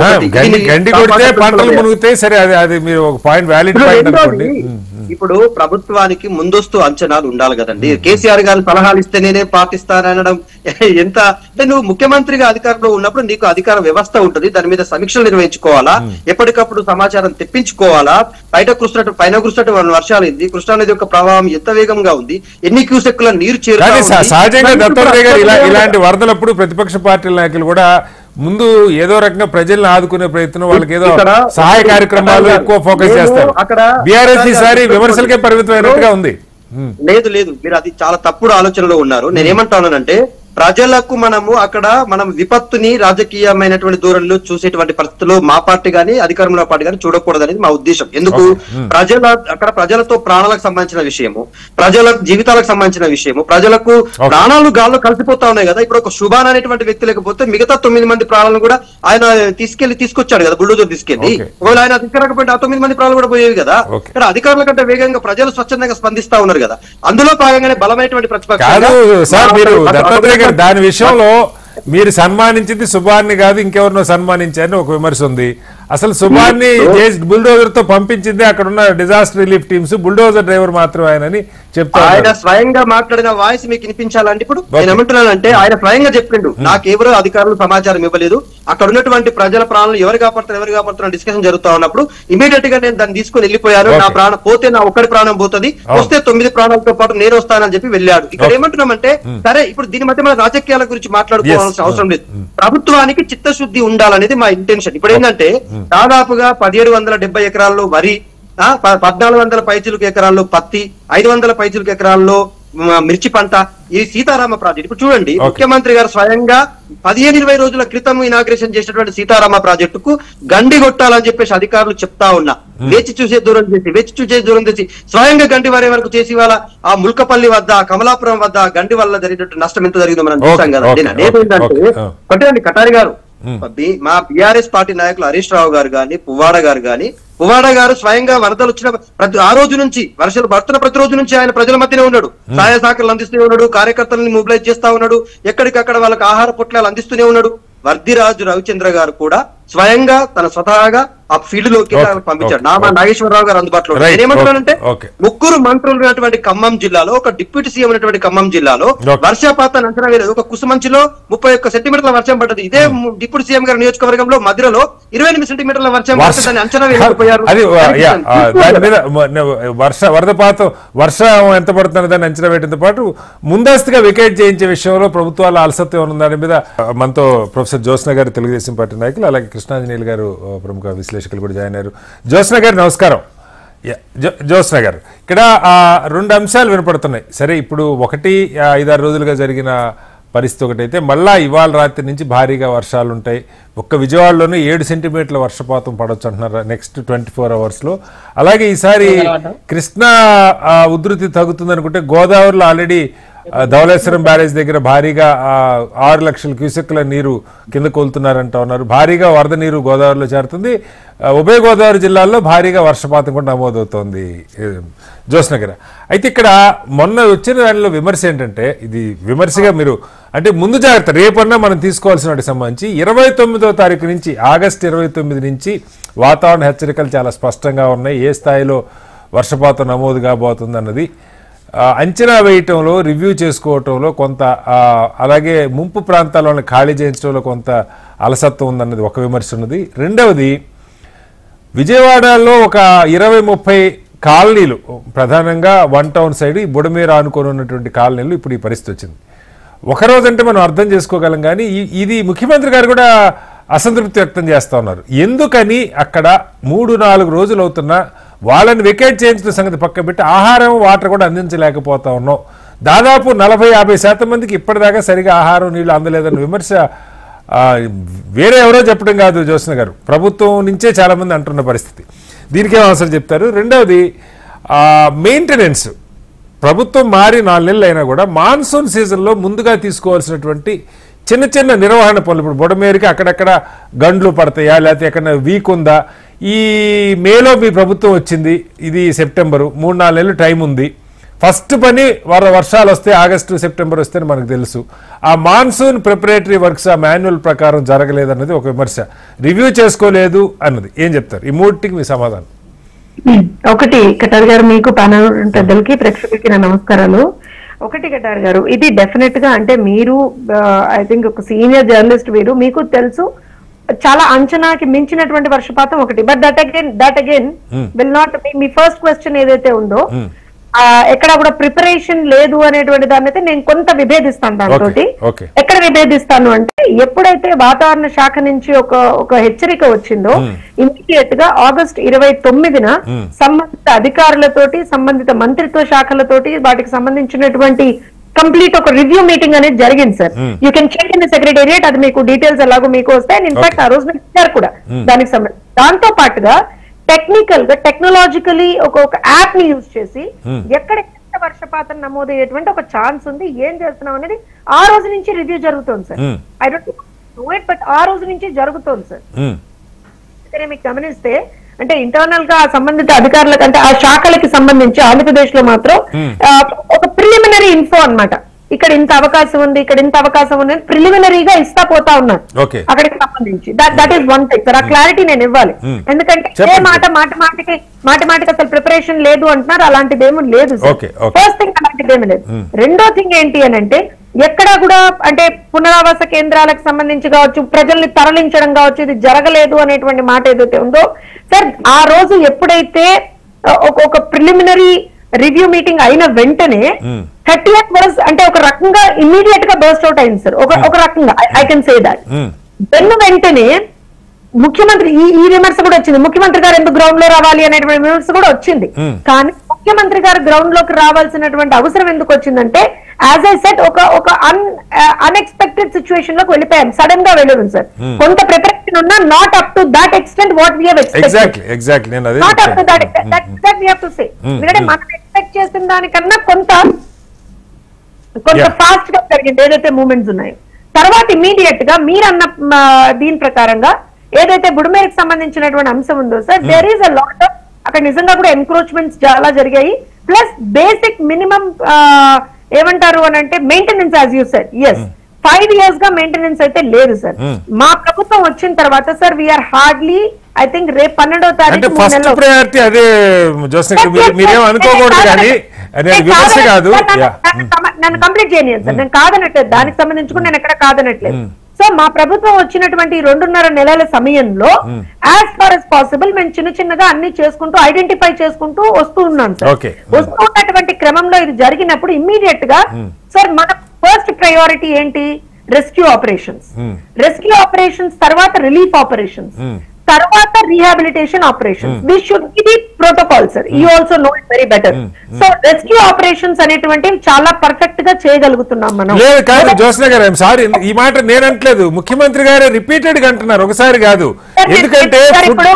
[SPEAKER 3] ఇప్పుడు ప్రభుత్వానికి ముందస్తు అంచనాలు ఉండాలి కదండి. కేసీఆర్ గారు సలహాలు ఇస్తే నేనే పాటిస్తానడం ఎంత అంటే, నువ్వు ముఖ్యమంత్రిగా అధికారంలో ఉన్నప్పుడు నీకు అధికార వ్యవస్థ ఉంటుంది, దాని మీద సమీక్షలు నిర్వహించుకోవాలా, ఎప్పటికప్పుడు సమాచారం తెప్పించుకోవాలా. పైన కురుస్తున్నట్టు వర్షాలు ఏంది, కృష్ణానది యొక్క ప్రవాహం ఎంత వేగంగా ఉంది, ఎన్ని క్యూసెక్కుల నీరు
[SPEAKER 1] ఇలాంటి వరదలప్పుడు ప్రతిపక్ష పార్టీల నాయకులు కూడా ముందు ఏదో రకంగా ప్రజల్ని ఆదుకునే ప్రయత్నం, వాళ్ళకి ఏదో సహాయ కార్యక్రమాలు ఎక్కువ ఫోకస్ చేస్తారు. బీఆర్ఎస్ ఈసారి విమర్శలకే పరిమితమైనట్టుగా ఉంది.
[SPEAKER 3] లేదు మీరు అది చాలా తప్పుడు ఆలోచనలో ఉన్నారు. నేనేమంటానంటే ప్రజలకు మనం విపత్తుని రాజకీయమైనటువంటి దూరంలో చూసేటువంటి పరిస్థితుల్లో మా పార్టీ గానీ అధికారంలో పార్టీ గానీ చూడకూడదు అనేది మా ఉద్దేశం. ఎందుకు ప్రజలతో ప్రాణాలకు సంబంధించిన విషయము, ప్రజల జీవితాలకు సంబంధించిన విషయము, ప్రజలకు ప్రాణాలు గాల్లో కలిసిపోతా ఉన్నాయి కదా. ఇప్పుడు ఒక శుభాన్ అనేటువంటి వ్యక్తి లేకపోతే మిగతా 9 మంది ప్రాణాలను కూడా ఆయన తీసుకొచ్చాడు కదా, బుల్డోజర్ తీసుకెళ్లి. ఒకవేళ ఆయన తీసుకురాకపోతే ఆ 9 మంది ప్రాణాలు కూడా పోయేవి కదా. ఇక్కడ అధికారుల కంటే వేగంగా ప్రజలు స్వచ్ఛందంగా స్పందిస్తా ఉన్నారు కదా. అందులో భాగంగానే బలమైనటువంటి
[SPEAKER 1] ప్రతిపక్షం దాని విషయంలో మీరు సన్మానించింది సుభాన్ని కాదు, ఇంకెవరినో సన్మానించారని ఒక విమర్శ ఉంది. అసలు సుభాన్ని బుల్డోజర్ తో పంపించింది అక్కడ ఉన్న disaster relief teams, bulldozer driver మాత్రం ఆయనని చెప్తారు.
[SPEAKER 3] ఆయన స్వయంగా మాట్లాడిన వాయిస్ మీకు వినిపించాలంటే ఇప్పుడు నేను ఏమంటున్నానంటే ఆయన స్వయంగా చెప్పిండు, నాకెవరో అధికారులు సమాచారం ఇవ్వలేదు, అక్కడ ఉన్నటువంటి ప్రజల ప్రాణాలు ఎవరు కాపాడుతున్నారు డిస్కషన్ జరుగుతా ఉన్నప్పుడు ఇమీడియట్ గా నేను దాన్ని తీసుకుని వెళ్ళిపోయాను. నా ప్రాణం పోతే నా ఒక్కడి ప్రాణం పోతుంది, వస్తే 9 ప్రాణాలతో పాటు నేను వస్తానని చెప్పి వెళ్ళాడు. ఇక్కడ ఏమంటున్నామంటే సరే ఇప్పుడు దీని మధ్య మన రాజకీయాల గురించి మాట్లాడుకోవాల్సిన అవసరం లేదు. ప్రభుత్వానికి చిత్తశుద్ధి ఉండాలనేది మా ఇంటెన్షన్. ఇప్పుడు ఏంటంటే దాదాపుగా 1770 ఎకరాల్లో వరి, 1400 పైచిలుకు ఎకరాల్లో పత్తి, 500 పైచిలుకు ఎకరాల్లో మిర్చి పంట, ఈ సీతారామ ప్రాజెక్ట్. ఇప్పుడు చూడండి, ముఖ్యమంత్రి గారు స్వయంగా 15-20 రోజుల క్రితం ఇనాగ్రేషన్ చేసినటువంటి సీతారామ ప్రాజెక్టుకు గండి కొట్టాలని చెప్పేసి అధికారులు చెప్తా ఉన్నా. వేచి చూసే దూరం చేసి స్వయంగా గండి వారే వరకు చేసి వాళ్ళ ఆ ముల్కపల్లి వద్ద, కమలాపురం వద్ద గండి వల్ల జరిగినట్టు నష్టం ఎంత జరిగిందో మనం చూసాం కదండి. ఏంటంటే కటారి గారు, మా బీఆర్ఎస్ పార్టీ నాయకులు హరీష్ రావు గారు గాని, పువ్వాడ గారు స్వయంగా వరదలు వచ్చిన ఆ రోజు నుంచి, వర్షాలు పడుతున్న ప్రతి రోజు నుంచి ఆయన ప్రజల మధ్యనే ఉన్నాడు, సహాయ సహకారాలు అందిస్తూనే ఉన్నాడు, కార్యకర్తలని మొబిలైజ్ చేస్తా ఉన్నాడు, ఎక్కడికక్కడ వాళ్ళకి ఆహార పొట్లాలు అందిస్తూనే ఉన్నాడు. వర్ధిరాజు రవిచంద్ర గారు కూడా స్వయంగా తన స్వతహాగా ఆ ఫీల్డ్ లోకి పంపించారు. నాగేశ్వరరావు గారు అందుబాటులో. నేనేమంటున్నానంటే ముగ్గురు మంత్రులు ఉన్నటువంటి ఖమ్మం జిల్లాలో, ఒక డిప్యూటీ సీఎం ఉన్నటువంటి ఖమ్మం జిల్లాలో వర్షపాతాన్ని అంచనా వేయలేదు. ఒక కుసుమంచిలో 31 సెంటీమీటర్ల వర్షం పడ్డది. ఇదే డిప్యూటీ సీఎం గారి నియోజకవర్గంలో మధ్యలో 28 సెంటీమీటర్ల వర్షం పడుతుందని అంచనా వేయకపోయారు.
[SPEAKER 1] దాని మీద వర్షం ఎంత పడుతుందని దాన్ని అంచనా వేయడంతో పాటు ముందస్తుగా వికెట్ చేయించే విషయంలో ప్రభుత్వాల అలసత్వం ఉన్న దాని మీద మనతో ప్రొఫెసర్ జ్యోత్స్న గారు, తెలుగుదేశం పార్టీ నాయకులు, అలాగే కృష్ణాంజనేయులు గారు ప్రముఖ విశ్లేషకులు కూడా జాయిన్ అయ్యారు. జ్యోత్స్న గారు నమస్కారం. జ్యోత్స్న గారు, ఇక్కడ 2 అంశాలు వినపడుతున్నాయి. సరే, ఇప్పుడు 5-6 రోజులుగా జరిగిన పరిస్థితి ఒకటైతే, మళ్ళా ఇవాళ రాత్రి నుంచి భారీగా వర్షాలు ఉంటాయి. ఒక్క విజయవాడలోనే 7 సెంటీమీటర్ల వర్షపాతం పడవచ్చు అంటున్నారు నెక్స్ట్ 24 అవర్స్లో. అలాగే ఈసారి కృష్ణా ఉధృతి తగ్గుతుంది అనుకుంటే, గోదావరిలో ఆల్రెడీ ధవళేశ్వరం బ్యారేజ్ దగ్గర భారీగా 6 లక్షల క్యూసెక్ల నీరు కింద కోలుతున్నారంటా ఉన్నారు. భారీగా వరద నీరు గోదావరిలో చేరుతుంది. ఉభయ గోదావరి జిల్లాల్లో భారీగా వర్షపాతం కూడా నమోదవుతోంది. జ్యోత్స్న గారు, అయితే ఇక్కడ మొన్న వచ్చిన దానిలో విమర్శ ఏంటంటే, ఇది విమర్శగా మీరు అంటే ముందు జాగ్రత్త రేపన్నా మనం తీసుకోవాల్సిన వాటికి సంబంధించి 29వ తారీఖు నుంచి, ఆగస్టు 29 నుంచి వాతావరణ హెచ్చరికలు చాలా స్పష్టంగా ఉన్నాయి. ఏ స్థాయిలో వర్షపాతం నమోదు కాబోతుంది అన్నది అంచనా వేయటంలో, రివ్యూ చేసుకోవటంలో కొంత, అలాగే ముంపు ప్రాంతాలను ఖాళీ చేయించడంలో కొంత అలసత్వం ఉందన్నది ఒక విమర్శ ఉన్నది. రెండవది, విజయవాడలో ఒక 20-30 కాలనీలు, ప్రధానంగా 1 టౌన్ సైడ్ ఈ బుడమేర ఆనుకొని ఉన్నటువంటి కాలనీలు ఇప్పుడు ఈ పరిస్థితి వచ్చింది. ఒకరోజు అంటే మనం అర్థం చేసుకోగలం, కానీ ఇది ముఖ్యమంత్రి గారు కూడా అసంతృప్తి వ్యక్తం చేస్తూ ఉన్నారు. ఎందుకని అక్కడ 3-4 రోజులు అవుతున్నా వాళ్ళని వికెట్ చేయించిన సంగతి పక్క పెట్టి ఆహారం, వాటర్ కూడా అందించలేకపోతా ఉన్నాం. దాదాపు 40-50% మందికి ఇప్పటిదాకా సరిగా ఆహారం, నీళ్లు అందలేదన్న విమర్శ వేరే ఎవరో చెప్పడం కాదు జ్యోత్స్న గారు, ప్రభుత్వం నుంచే చాలా మంది అంటున్న పరిస్థితి. దీనికేం అవసరం చెప్తారు? రెండవది, మెయింటెనెన్స్. ప్రభుత్వం మారి 4 నెలలు అయినా కూడా మాన్సూన్ సీజన్లో ముందుగా తీసుకోవాల్సినటువంటి చిన్న చిన్న నిర్వహణ పనులు, ఇప్పుడు బుడమేరికి అక్కడక్కడ గండ్లు పడతాయా, లేకపోతే ఎక్కడ వీక్ ఉందా, ఈ మేలో మీ ప్రభుత్వం వచ్చింది, ఇది సెప్టెంబరు, 3-4 నెలలు టైం ఉంది. ఫస్ట్ పని వర్షాలు వస్తే ఆగస్టు సెప్టెంబర్ వస్తేనే మనకు తెలుసు. ఆ మాన్సూన్ ప్రిపరేటరీ వర్క్స్ ఆ మాన్యువల్ ప్రకారం జరగలేదన్నది ఒక విమర్శ. రివ్యూ చేసుకోలేదు అన్నది ఏం చెప్తారు? ఈ మూడింటికి మీ సమాధానం.
[SPEAKER 2] ఒకటి, కటార్ గారు, మీకు ప్యానల్ పెద్దలకి, ప్రేక్షకులకి నా నమస్కారాలు. ఒకటి కటార్ గారు, ఇది డెఫినెట్ గా అంటే మీరు ఐ థింక్ ఒక సీనియర్ జర్నలిస్ట్, మీకు తెలుసు చాలా అంచనాకి మించినటువంటి వర్షపాతం ఒకటి. But that again will not me first question ఏదైతే ఉందో, ఎక్కడ కూడా ప్రిపరేషన్ లేదు అనేటువంటి దాన్ని అయితే నేను కొంత విభేదిస్తాను. దాంతో ఎక్కడ విభేదిస్తాను అంటే, ఎప్పుడైతే వాతావరణ శాఖ నుంచి ఒక హెచ్చరిక వచ్చిందో, ఇమీడియట్ గా ఆగస్ట్ 29న సంబంధిత అధికారులతోటి, సంబంధిత మంత్రిత్వ శాఖలతోటి, వాటికి సంబంధించినటువంటి కంప్లీట్ ఒక రివ్యూ మీటింగ్ అనేది జరిగింది sir. You can check in the secretariat, అది మీకు డీటెయిల్స్ ఎలాగో మీకు వస్తాయి. ఇన్ఫాక్ట్ ఆ రోజు ఇచ్చారు కూడా దానికి సంబంధించి. దాంతో పాటుగా టెక్నికల్ గా, టెక్నాలజికలీ ఒక యాప్ ని యూజ్ చేసి ఎక్కడ ఎంత వర్షపాతం నమోదయ్యేటువంటి ఒక ఛాన్స్ ఉంది, ఏం చేస్తున్నాం అనేది ఆ రోజు నుంచి రివ్యూ జరుగుతుంది sir. I don't know it, but ఆ రోజు నుంచి జరుగుతుంది సార్. మీకు గమనిస్తే అంటే ఇంటర్నల్ గా సంబంధిత అధికారులకు, అంటే ఆ శాఖలకి సంబంధించి ఆంధ్రప్రదేశ్ లో మాత్రం ఒక ప్రిలిమినరీ ఇన్ఫో అన్నమాట. ఇక్కడ ఇంత అవకాశం ఉంది, ఇక్కడ ఇంత అవకాశం ఉంది, ప్రిలిమినరీగా ఇస్తా పోతా ఉన్నారు అక్కడికి సంబంధించి. That is one thing sir. ఆ క్లారిటీ నేను ఇవ్వాలి, ఎందుకంటే ఏ మాటికి అసలు ప్రిపరేషన్ లేదు అంటున్నారు. అలాంటిది ఏమీ లేదు సార్. ఫస్ట్ థింగ్, అలాంటిది ఏమీ లేదు. రెండో థింగ్ ఏంటి అని అంటే, ఎక్కడ కూడా అంటే పునరావాస కేంద్రాలకు సంబంధించి కావచ్చు, ప్రజల్ని తరలించడం కావచ్చు, ఇది జరగలేదు అనేటువంటి మాట ఏదైతే ఉందో సార్, ఆ రోజు ఎప్పుడైతే ఒక ప్రిలిమినరీ రివ్యూ మీటింగ్ అయిన వెంటనే 30th was అంటే ఒక రకంగా ఇమ్మీడియట్ గా బర్స్ట్ అవుట్ అయింది సార్. ఒక రకంగా ఐ కెన్ సే దాట్. వెంటనే ముఖ్యమంత్రి ఈ విమర్శ కూడా వచ్చింది, ముఖ్యమంత్రి గారు ఎందుకు గ్రౌండ్ లో రావాలి అనేటువంటి విమర్శ కూడా వచ్చింది. కానీ ముఖ్యమంత్రి గారు గ్రౌండ్ లోకి రావాల్సినటువంటి అవసరం ఎందుకు వచ్చిందంటే, యాజ్ ఐ సెట్, ఒక అన్ఎక్స్పెక్టెడ్ సిచ్యువేషన్ లోకి వెళ్ళిపోయాం, సడన్ గా వెళ్ళాం సార్. కొంత ప్రిపరేషన్ ఉన్నా not up to that extent what we have expected, not up to that extent, that we have to say. ఎందుకంటే మనం ఎక్స్పెక్ట్ చేసిన దానికన్నా కొంత ఫాస్ట్ గా జరిగింది ఏదైతే మూమెంట్స్ ఉన్నాయో. తర్వాత ఇమీడియట్ గా మీరన్న దీని ప్రకారంగా ఏదైతే బుడమేరుకు సంబంధించినటువంటి అంశం ఉందో sir, there is a lot of, అక్కడ నిజంగా కూడా ఎన్క్రోచ్మెంట్స్ చాలా జరిగాయి. ప్లస్ బేసిక్ మినిమం ఏమంటారు అని అంటే maintenance, as you said. Yes,
[SPEAKER 4] 5 years గా మెయింటెనెన్స్ అయితే లేదు సార్. మా ప్రభుత్వం వచ్చిన తర్వాత sir we're hardly I think రేపు 12వ
[SPEAKER 1] అంటే
[SPEAKER 4] తారీఖు
[SPEAKER 1] ఫస్ట్ ప్రయారిటీ అదే జ్యోత్స్న మీరేం అనుకోకూడదు కానీ అది విమర్శ కాదు.
[SPEAKER 4] నన్ను కంప్లీట్ చేయనియండి సార్, నేను కాదనట్లేదు, దానికి సంబంధించి కూడా నేను ఎక్కడ కాదనట్లేదు. సో మా ప్రభుత్వం వచ్చినటువంటి 2.5 నెలల సమయంలో యాజ్ ఫార్ as పాసిబుల్ మేము చిన్న చిన్నగా అన్ని చేసుకుంటూ ఐడెంటిఫై చేసుకుంటూ వస్తూ ఉన్నాం సార్. వస్తూ ఉన్నటువంటి క్రమంలో ఇది జరిగినప్పుడు ఇమ్మీడియట్ గా సార్ మన ఫస్ట్ ప్రయారిటీ ఏంటి, రెస్క్యూ ఆపరేషన్స్. రెస్క్యూ ఆపరేషన్స్ తర్వాత రిలీఫ్ ఆపరేషన్స్, తర్వాత rehabilitation operations. This should be the protocol sir, you also know it very better. So rescue operations అనేటువంటివి చాలా పర్ఫెక్ట్ గా చేయగలుగుతున్నాం మనం.
[SPEAKER 1] లేదు కాదు జ్యోత్స్న గారు, ఐఎమ్ సారీ, ఈ మాట నేనంటలేదు, ముఖ్యమంత్రి గారే రిపీటెడ్ గా అంటున్నారు, ఒకసారి కాదు. ఎందుకంటే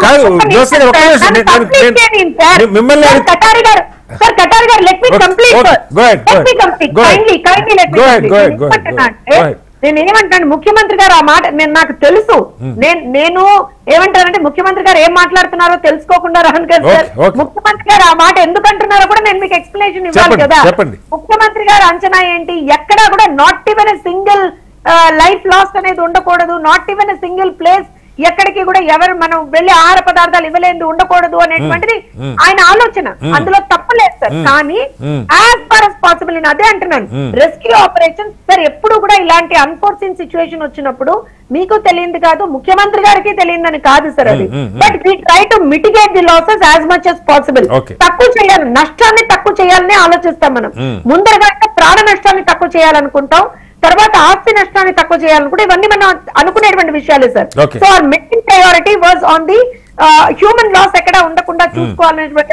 [SPEAKER 1] కాదు జ్యోత్స్న గారు, మిమ్మల్ని
[SPEAKER 4] కటారి గారు సార్, కటారి గారు లెట్ మీ కంప్లీట్ నేను ఏమంటాను, ముఖ్యమంత్రి గారు ఆ మాట నాకు తెలుసు, నేను ఏమంటానంటే ముఖ్యమంత్రి గారు ఏం మాట్లాడుతున్నారో తెలుసుకోకుండా రాను కదా సార్. ముఖ్యమంత్రి గారు ఆ మాట ఎందుకు అంటున్నారో కూడా నేను మీకు ఎక్స్ప్లెనేషన్ ఇవ్వాలి కదా. ముఖ్యమంత్రి గారు అంచనా ఏంటి, ఎక్కడా కూడా not even a single life last అనేది ఉండకూడదు, not even a single place ఎక్కడికి కూడా ఎవరు మనం వెళ్లి ఆహార పదార్థాలు ఇవ్వలేదు ఉండకూడదు అనేటువంటిది ఆయన ఆలోచన, అందులో తప్పలేదు సార్. కానీ యాజ్ ఫార్ as పాసిబుల్ నేను అదే అంటున్నాను, రెస్క్యూ ఆపరేషన్ సార్ ఎప్పుడు కూడా ఇలాంటి అన్ఫోర్సిన్ సిచ్యువేషన్ వచ్చినప్పుడు మీకు తెలియదు కాదు, ముఖ్యమంత్రి గారికి తెలియదని కాదు సార్ అది, but we try to mitigate the losses as much as possible. తక్కువ చేయాలి, నష్టాన్ని తక్కువ చేయాలని ఆలోచిస్తాం మనం. ముందరగా ప్రాణ నష్టాన్ని తక్కువ చేయాలనుకుంటాం, తర్వాత ఆస్తి నష్టాన్ని తక్కువ చేయాలనుకుంటే ఇవన్నీ మనం అనుకునేటువంటి విషయాలే sir. So our main priority was on the human loss ఎక్కడ ఉండకుండా చూసుకోవాలనేటువంటి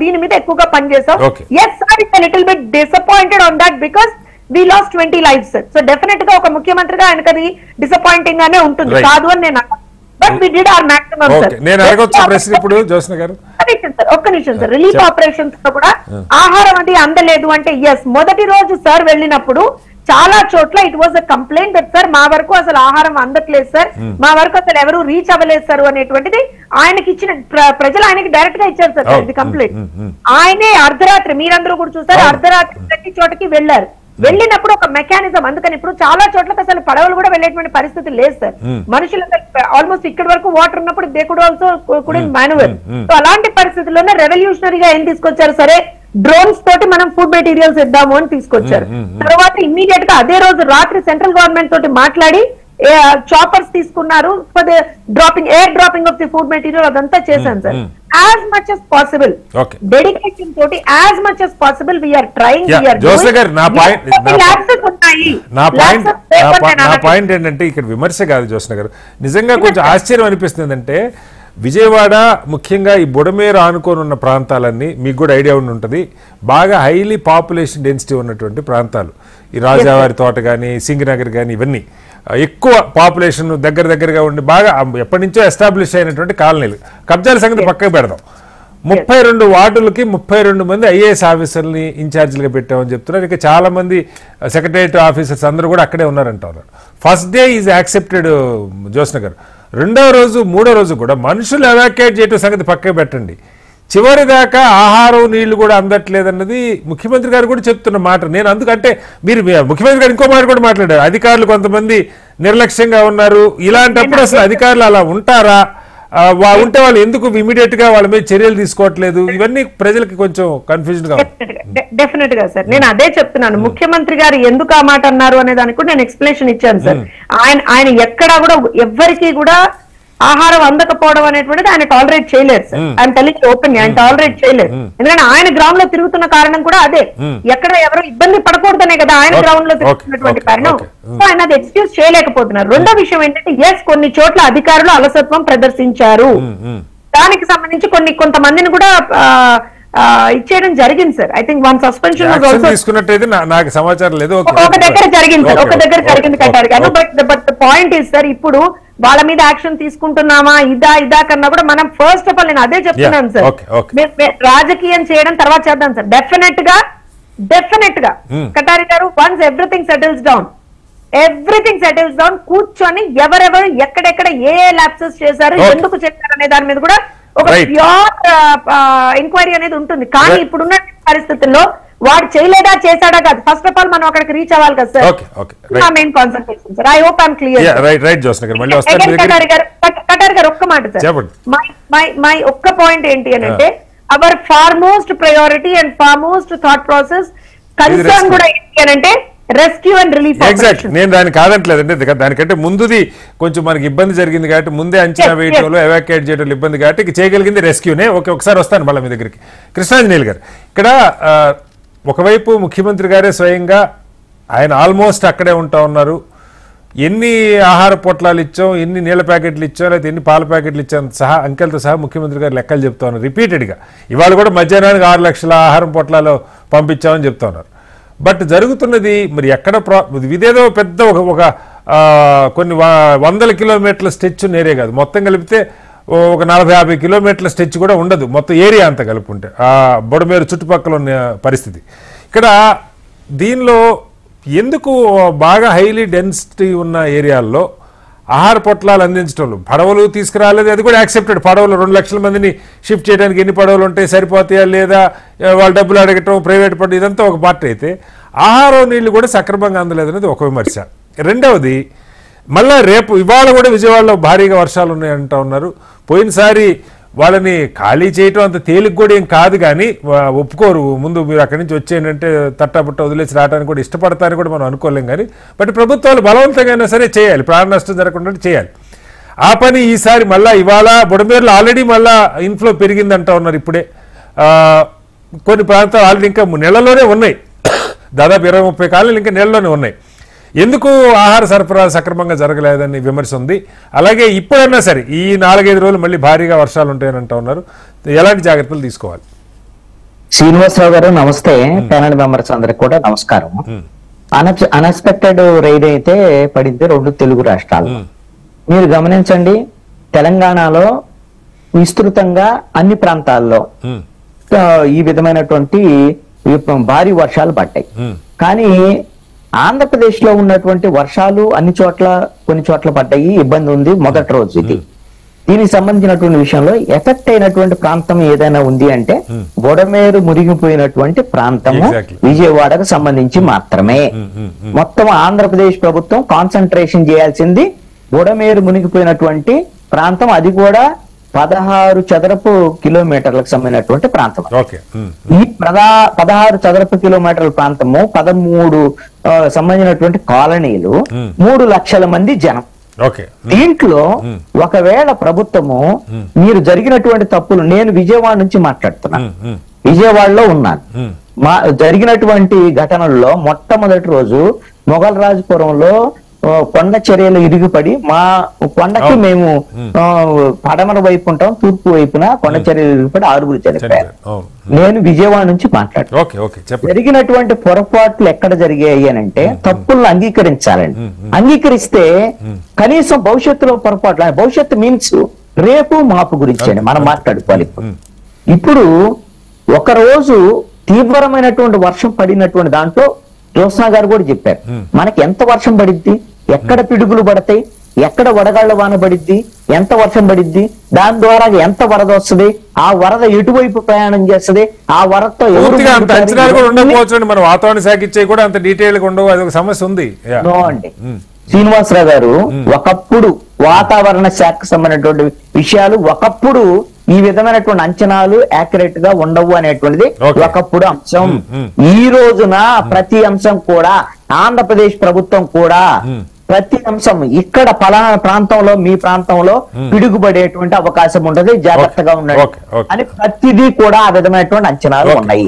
[SPEAKER 4] దీని మీద ఎక్కువగా పనిచేసాం. Yes sir, it's little bit disappointed on that because we lost 20 lives sir. So definite గా ఒక ముఖ్యమంత్రిగా ఆయనకు అది డిసప్పాయింటింగ్ గానే ఉంటుంది, కాదు అని నేను, but we did our maximum sir.
[SPEAKER 1] నేను అడగొచ్చు ప్రశ్న ఇప్పుడు జ్యోత్స్న గారు,
[SPEAKER 4] ఒక్క నిమిషం సార్. రిలీఫ్ ఆపరేషన్స్ లో కూడా ఆహారం అది అందలేదు అంటే ఎస్, మొదటి రోజు సార్ వెళ్ళినప్పుడు చాలా చోట్ల it was a complaint that sir మా వరకు అసలు ఆహారం అందట్లేదు సార్, మా వరకు అసలు ఎవరు రీచ్ అవ్వలేదు సార్ అనేటువంటిది ఆయనకి ఇచ్చిన ప్రజలు ఆయనకి డైరెక్ట్ గా ఇచ్చారు సార్ ఇది కంప్లైంట్. ఆయనే అర్ధరాత్రి, మీరందరూ కూడా చూసారు, అర్ధరాత్రి ప్రతి చోటకి వెళ్లారు. వెళ్ళినప్పుడు ఒక మెకానిజం, అందుకని ఇప్పుడు చాలా చోట్లకి అసలు పడవలు కూడా వెళ్ళేటువంటి పరిస్థితి లేదు సార్. మనుషులు ఆల్మోస్ట్ ఇక్కడ వరకు వాటర్ ఉన్నప్పుడు they could also could manual. So అలాంటి పరిస్థితుల్లోనే రెవల్యూషనరీగా ఏం తీసుకొచ్చారు, సరే డ్రోన్స్ తోటి మనం ఫుడ్ మెటీరియల్స్ ఇద్దాము అని తీసుకొచ్చారు. తర్వాత ఇమ్మీడియట్ గా అదే రోజు రాత్రి సెంట్రల్ గవర్నమెంట్ తోటి మాట్లాడి చాపర్స్ తీసుకున్నారు for the dropping, air dropping of the food material, అదంతా చేశాను sir. as much as possible, dedication toti as much as possible we are trying, we are
[SPEAKER 1] Josna గారు, నా పాయింట్ ఏంటంటే ఇక్కడ విమర్శ కాదు జోస్న గారు, నిజంగా కొంచెం ఆశ్చర్యం అనిపిస్తుంది. అంటే విజయవాడ ముఖ్యంగా ఈ బుడమేరు ఆనుకొని ఉన్న ప్రాంతాలన్నీ మీకు కూడా ఐడియా ఉండి ఉంటుంది, బాగా హైలీ పాపులేషన్ డెన్సిటీ ఉన్నటువంటి ప్రాంతాలు. ఈ రాజావారి తోట కానీ సింగనగర్ కానీ ఇవన్నీ ఎక్కువ పాపులేషన్ దగ్గరగా ఉండి బాగా ఎప్పటి నుంచో ఎస్టాబ్లిష్ అయినటువంటి కాలనీలు. కబ్జాల సంగతి పక్కకు పెడదాం, 32 వార్డులకి 32 మంది ఐఏఎస్ ఆఫీసర్ని ఇన్ఛార్జీలుగా పెట్టామని చెప్తున్నారు. ఇక చాలా మంది సెక్రటరియట్ ఆఫీసర్స్ అందరూ కూడా అక్కడే ఉన్నారంటారు. First day is accepted Jyotsna గారు, రెండవ రోజు మూడో రోజు కూడా మనుషులు ఎవాక్యుయేట్ చేయటం సంగతి పక్కకు పెట్టండి, చివరి దాకా ఆహారం నీళ్లు కూడా అందట్లేదన్నది ముఖ్యమంత్రి గారు కూడా చెప్తున్న మాట. నేను అందుకంటే మీరు ముఖ్యమంత్రి గారు ఇంకో మాట కూడా మాట్లాడారు, అధికారులు కొంతమంది నిర్లక్ష్యంగా ఉన్నారు. ఇలాంటప్పుడు అసలు అధికారులు అలా ఉంటారా, ఉంటే వాళ్ళు ఎందుకు ఇమీడియట్ గా వాళ్ళ మీద చర్యలు తీసుకోవట్లేదు, ఇవన్నీ ప్రజలకి కొంచెం కన్ఫ్యూజన్ గా.
[SPEAKER 4] డెఫినెట్ గా సార్, నేను అదే చెప్తున్నాను, ముఖ్యమంత్రి గారు ఎందుకు ఆ మాట అన్నారు అనే దానికి కూడా నేను ఎక్స్ప్లెనేషన్ ఇచ్చాను సార్. ఆయన ఎక్కడా కూడా ఎవ్వరికి కూడా ఆహారం అందకపోవడం అనేటువంటిది ఆయన టాలరేట్ చేయలేరు సార్. ఆయన టెలింగ్ ఓపెన్, ఆయన టాలరేట్ చేయలేరు. ఎందుకంటే ఆయన గ్రౌండ్ లో తిరుగుతున్న కారణం కూడా అదే, ఎక్కడ ఎవరు ఇబ్బంది పడకూడదనే కదా ఆయన గ్రౌండ్ లో తిరుగుతున్నటువంటి కారణం. సో ఆయన అది ఎక్స్క్యూజ్ చేయలేకపోతున్నారు. రెండో విషయం ఏంటంటే ఎస్, కొన్ని చోట్ల అధికారులు అలసత్వం ప్రదర్శించారు, దానికి సంబంధించి కొంతమందిని కూడా ఇచ్చేయడం జరిగింది sir. I think one suspension
[SPEAKER 1] తీసుకున్నట్టయితే నాకు సమాచారం లేదు.
[SPEAKER 4] ఒక దగ్గర జరిగింది సార్, ఒక దగ్గర జరిగింది కట్టారు కానీ, బట్ పాయింట్ ఇస్ సార్, ఇప్పుడు వాళ్ళ మీద యాక్షన్ తీసుకుంటున్నామా ఇదా కన్నా కూడా మనం ఫస్ట్ ఆఫ్ ఆల్, నేను అదే చెప్తున్నాను సార్, రాజకీయం చేయడం తర్వాత చేద్దాం సార్. డెఫినెట్ గా కటారి గారు, వన్స్ ఎవ్రీథింగ్ సెటిల్స్ డౌన్ కూర్చొని ఎవరెవరు ఎక్కడెక్కడ ఏ ల్యాప్సెస్ చేశారు, ఎందుకు చేశారు అనే దాని మీద కూడా ఒక ప్యూర్ ఎంక్వైరీ అనేది ఉంటుంది. కానీ ఇప్పుడున్న పరిస్థితుల్లో వాడు చేయలేదా చేశాడా కాదు, ఫస్ట్ ఆఫ్ ఆల్ మనం అక్కడికి రీచ్ అవ్వాలి కదా సార్. నా main concentration sir. I hope I'm clear. Qatar గారు ఒక్క మాట సార్, మై ఒక్క పాయింట్ ఏంటి అని అంటే our foremost priority and foremost thought process concern కూడా ఏంటి అని అంటే రెస్క్యూ అండ్ రిలీఫ్.
[SPEAKER 1] ఎగ్జాక్ట్, నేను దాన్ని కాదంటలేదంటే దానికంటే ముందుది కొంచెం మనకి ఇబ్బంది జరిగింది కాబట్టి ముందే అంచనా వేయడంలో ఎవాక్యుయేట్ చేయడంలో ఇబ్బంది కాబట్టి చేయగలిగింది రెస్క్యూనే. ఒకసారి వస్తాను మళ్ళీ మీ దగ్గరికి. కృష్ణాంజనేయులు గారు, ఇక్కడ ఒకవైపు ముఖ్యమంత్రి గారే స్వయంగా ఆయన ఆల్మోస్ట్ అక్కడే ఉంటా ఉన్నారు. ఎన్ని ఆహార పొట్లాలు ఇచ్చాం, ఎన్ని నీళ్ళ ప్యాకెట్లు ఇచ్చాం, లేకపోతే ఎన్ని పాల ప్యాకెట్లు ఇచ్చాం సహా అంకెలతో సహా ముఖ్యమంత్రి గారు లెక్కలు చెప్తా ఉన్నారు రిపీటెడ్గా. ఇవాళ కూడా మధ్యాహ్నానికి 6 లక్షల ఆహారం పొట్లాలు పంపించామని చెప్తా ఉన్నారు. బట్ జరుగుతున్నది మరి ఎక్కడ ఇదేదో పెద్ద ఒక కొన్ని 100 కిలోమీటర్ల స్ట్రెచ్ నేరే కాదు, మొత్తం కలిపితే ఒక 40-50 కిలోమీటర్ల స్ట్రెచ్ కూడా ఉండదు మొత్తం ఏరియా అంతా కలుపుకుంటే ఆ బొడమేరు చుట్టుపక్కల ఉన్న పరిస్థితి. ఇక్కడ దీనిలో ఎందుకు బాగా హైలీ డెన్సిటీ ఉన్న ఏరియాల్లో ఆహార పొట్లాలు అందించడంలో పడవలు తీసుకురాలేదు, అది కూడా యాక్సెప్టెడ్. పడవలు 2 లక్షల మందిని షిఫ్ట్ చేయడానికి ఎన్ని పడవలు ఉంటాయి, సరిపోతాయా లేదా, వాళ్ళు డబ్బులు అడగటం, ప్రైవేట్ పడవ, ఇదంతా ఒక పార్ట్ అయితే ఆహారం నీళ్లు కూడా సక్రమంగా అందలేదు అనేది ఒక విమర్శ. రెండవది మళ్ళా ఇవాళ కూడా విజయవాడలో భారీగా వర్షాలు ఉన్నాయంటా ఉన్నారు. పోయినసారి వాళ్ళని ఖాళీ చేయటం అంత తేలిక కూడా ఏం కాదు, కానీ ఒప్పుకోరు. ముందు మీరు అక్కడి నుంచి వచ్చేయంటే తట్టబుట్ట వదిలేసి రావడానికి కూడా ఇష్టపడతారని కూడా మనం అనుకోలేం. కానీ బట్ ప్రభుత్వాలు బలవంతంగా సరే చేయాలి, ప్రాణ నష్టం జరగకుండా చేయాలి. ఆ పని ఈసారి మళ్ళీ ఇవాళ బుడమేరులో ఆల్రెడీ మళ్ళీ ఇన్ఫ్లో పెరిగిందంటా ఉన్నారు. ఇప్పుడే కొన్ని ప్రాంతాలు ఆల్రెడీ ఇంకా నెలలోనే ఉన్నాయి, దాదాపు 20-30 కాలనీలు ఇంకా నెలలోనే ఉన్నాయి. ఎందుకు ఆహార సరఫరా సక్రమంగా జరగలేదని విమర్శ ఉంది. అలాగే ఇప్పుడన్నా సరే ఈ 4-5 రోజులు మళ్ళీ భారీగా వర్షాలు ఉంటాయని అంటా ఉన్నారు, ఎలాంటి జాగ్రత్తలు తీసుకోవాలి?
[SPEAKER 5] శ్రీనివాసరావు గారు నమస్తే. ప్యానల్ మెంబర్స్ అందరికి కూడా నమస్కారం. అన్ఎక్స్పెక్టెడ్ రైడ్ అయితే పడింది 2 తెలుగు రాష్ట్రాలు. మీరు గమనించండి, తెలంగాణలో విస్తృతంగా అన్ని ప్రాంతాల్లో ఈ విధమైనటువంటి భారీ వర్షాలు పడ్డాయి. కానీ ఆంధ్రప్రదేశ్ లో ఉన్నటువంటి వర్షాలు కొన్ని చోట్ల పడ్డాయి, ఇబ్బంది ఉంది. మొదటి రోజు ఇది. దీనికి సంబంధించినటువంటి విషయంలో ఎఫెక్ట్ అయినటువంటి ప్రాంతం ఏదైనా ఉంది అంటే బుడమేరు మునిగిపోయినటువంటి ప్రాంతము విజయవాడకు సంబంధించి మాత్రమే. మొత్తం ఆంధ్రప్రదేశ్ ప్రభుత్వం కాన్సన్ట్రేషన్ చేయాల్సింది బుడమేరు మునిగిపోయినటువంటి ప్రాంతం, అది కూడా 16 చదరపు కిలోమీటర్లకు సంబంధించినటువంటి ప్రాంతం. ఈ 16 చదరపు కిలోమీటర్ల ప్రాంతము 13 సంబంధించినటువంటి కాలనీలు, 3 లక్షల మంది జనం. దీంట్లో ఒకవేళ ప్రభుత్వము మీరు జరిగినటువంటి తప్పులు, నేను విజయవాడ నుంచి మాట్లాడుతున్నాను, విజయవాడలో ఉన్నాను. జరిగినటువంటి ఘటనల్లో మొట్టమొదటి రోజు మొగల్రాజపురంలో కొండ చర్యలు ఇరిగిపడి మా కొండకి మేము పడమర వైపు ఉంటాం, తూర్పు వైపున కొండ చర్యలు ఇరిగిపడి 6 చనిపోయారు. నేను విజయవాడ నుంచి మాట్లాడుతున్నాను. జరిగినటువంటి పొరపాట్లు ఎక్కడ జరిగాయి అని అంటే తప్పులను అంగీకరించాలండి. అంగీకరిస్తే కనీసం భవిష్యత్తులో పొరపాట్లు, భవిష్యత్తు మీన్స్ రేపు మాపు గురించి అండి మనం మాట్లాడుకోవాలి. ఇప్పుడు ఒకరోజు తీవ్రమైనటువంటి వర్షం పడినటువంటి దాంట్లో జ్యోత్స్నా గారు కూడా చెప్పారు, మనకి ఎంత వర్షం పడిద్ది, ఎక్కడ పిడుగులు పడతాయి, ఎక్కడ వడగాళ్ల వాన పడిద్ది, ఎంత వర్షం పడిద్ది, దాని ద్వారా ఎంత వరద వస్తుంది, ఆ వరద ఎటువైపు ప్రయాణం చేస్తుంది, ఆ వరదతో
[SPEAKER 1] మన వాతావరణ శాఖ ఇచ్చే కూడా అంత డీటెయిల్ గా ఉండవు, అదొక సమస్య ఉంది.
[SPEAKER 5] అండి శ్రీనివాసరావు గారు, ఒకప్పుడు వాతావరణ శాఖకు సంబంధించినటువంటి విషయాలు ఒకప్పుడు ఈ విధమైనటువంటి అంచనాలు యాక్యురేట్ గా ఉండవు అనేటువంటిది ఒకప్పుడు అంశం. ఈ రోజున ప్రతి అంశం కూడా ఆంధ్రప్రదేశ్ ప్రభుత్వం కూడా ప్రతి అంశం ఇక్కడ పలానా ప్రాంతంలో మీ ప్రాంతంలో పిడుగుపడేటువంటి అవకాశం ఉంటది, జాగ్రత్తగా ఉండండి అని ప్రతిదీ కూడా ఆ విధమైనటువంటి అంచనాలు ఉన్నాయి.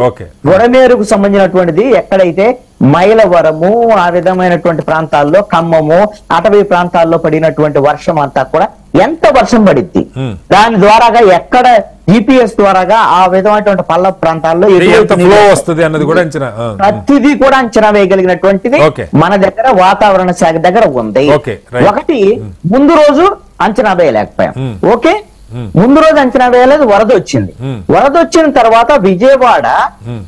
[SPEAKER 5] బుడమేరుకు సంబంధించినటువంటిది ఎక్కడైతే మైలవరము ఆ విధమైనటువంటి ప్రాంతాల్లో, ఖమ్మము, అటవీ ప్రాంతాల్లో పడినటువంటి వర్షం అంతా కూడా ఎంత వర్షం పడిద్ది, దాని ద్వారాగా ఎక్కడ జిపిఎస్ ద్వారాగా ఆ విధమైనటువంటి పల్ల ప్రాంతాల్లో
[SPEAKER 1] వస్తుంది అన్నది కూడా
[SPEAKER 5] ప్రతిదీ కూడా అంచనా వేయగలిగినటువంటిది మన దగ్గర వాతావరణ శాఖ దగ్గర ఉంది. ఒకటి ముందు రోజు అంచనా వేయలేకపోయాం. ఓకే, ముందు రోజు అంచనా వేయలేదు, వరద వచ్చింది. వరద వచ్చిన తర్వాత విజయవాడ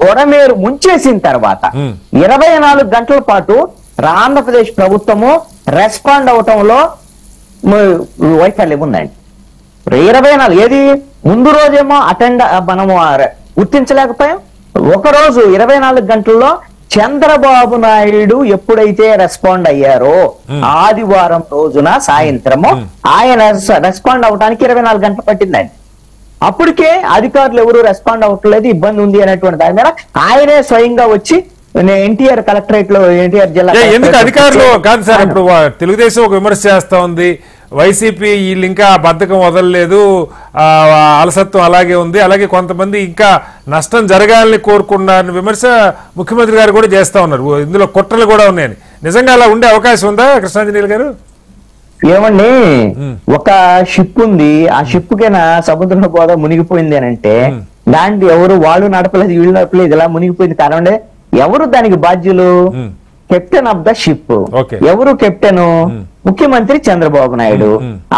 [SPEAKER 5] బుడమేరు ముంచేసిన తర్వాత 24 గంటల పాటు ఆంధ్రప్రదేశ్ ప్రభుత్వము రెస్పాండ్ అవటంలో వైఫల్యం ఉందండి. 24 ఏది ముందు రోజేమో మనము గుర్తించలేకపోయాం, ఒకరోజు 24 గంటల్లో చంద్రబాబు నాయుడు ఎప్పుడైతే రెస్పాండ్ అయ్యారో ఆదివారం రోజున సాయంత్రము ఆయన రెస్పాండ్ అవడానికి 24 గంటలు పట్టిందండి. అప్పటికే అధికారులు ఎవరు రెస్పాండ్ అవ్వట్లేదు, ఇబ్బంది ఉంది అనేటువంటి దాని మీద ఆయనే స్వయంగా వచ్చి ఎన్టీఆర్ కలెక్టరేట్ లో ఎన్టీఆర్ జిల్లా
[SPEAKER 1] ఎందుకు అధికారులు కాదు సార్, ఇప్పుడు తెలుగుదేశం ఒక విమర్శ చేస్తా ఉంది, వైసీపీ వీళ్ళు ఇంకా బద్ధకం వదలలేదు, అలసత్వం అలాగే ఉంది, అలాగే కొంతమంది ఇంకా నష్టం జరగాలని కోరుకున్నారని విమర్శ ముఖ్యమంత్రి గారు కూడా చేస్తా ఉన్నారు. ఇందులో కుట్రలు కూడా ఉన్నాయని, నిజంగా అలా ఉండే అవకాశం ఉందా కృష్ణాంజనేయులు గారు?
[SPEAKER 5] ఏమండి, ఒక షిప్ ఉంది, ఆ షిప్ కైనా సముద్రంలో పోదా మునిగిపోయింది అని అంటే దాంట్లో ఎవరు వాళ్ళు నడపలేదు వీళ్ళు నడపలేదు, ఇలా మునిగిపోయింది కారణం ఎవరు దానికి బాధ్యులు? Captain of the ship. ఎవరు కెప్టెన్? ముఖ్యమంత్రి చంద్రబాబు నాయుడు.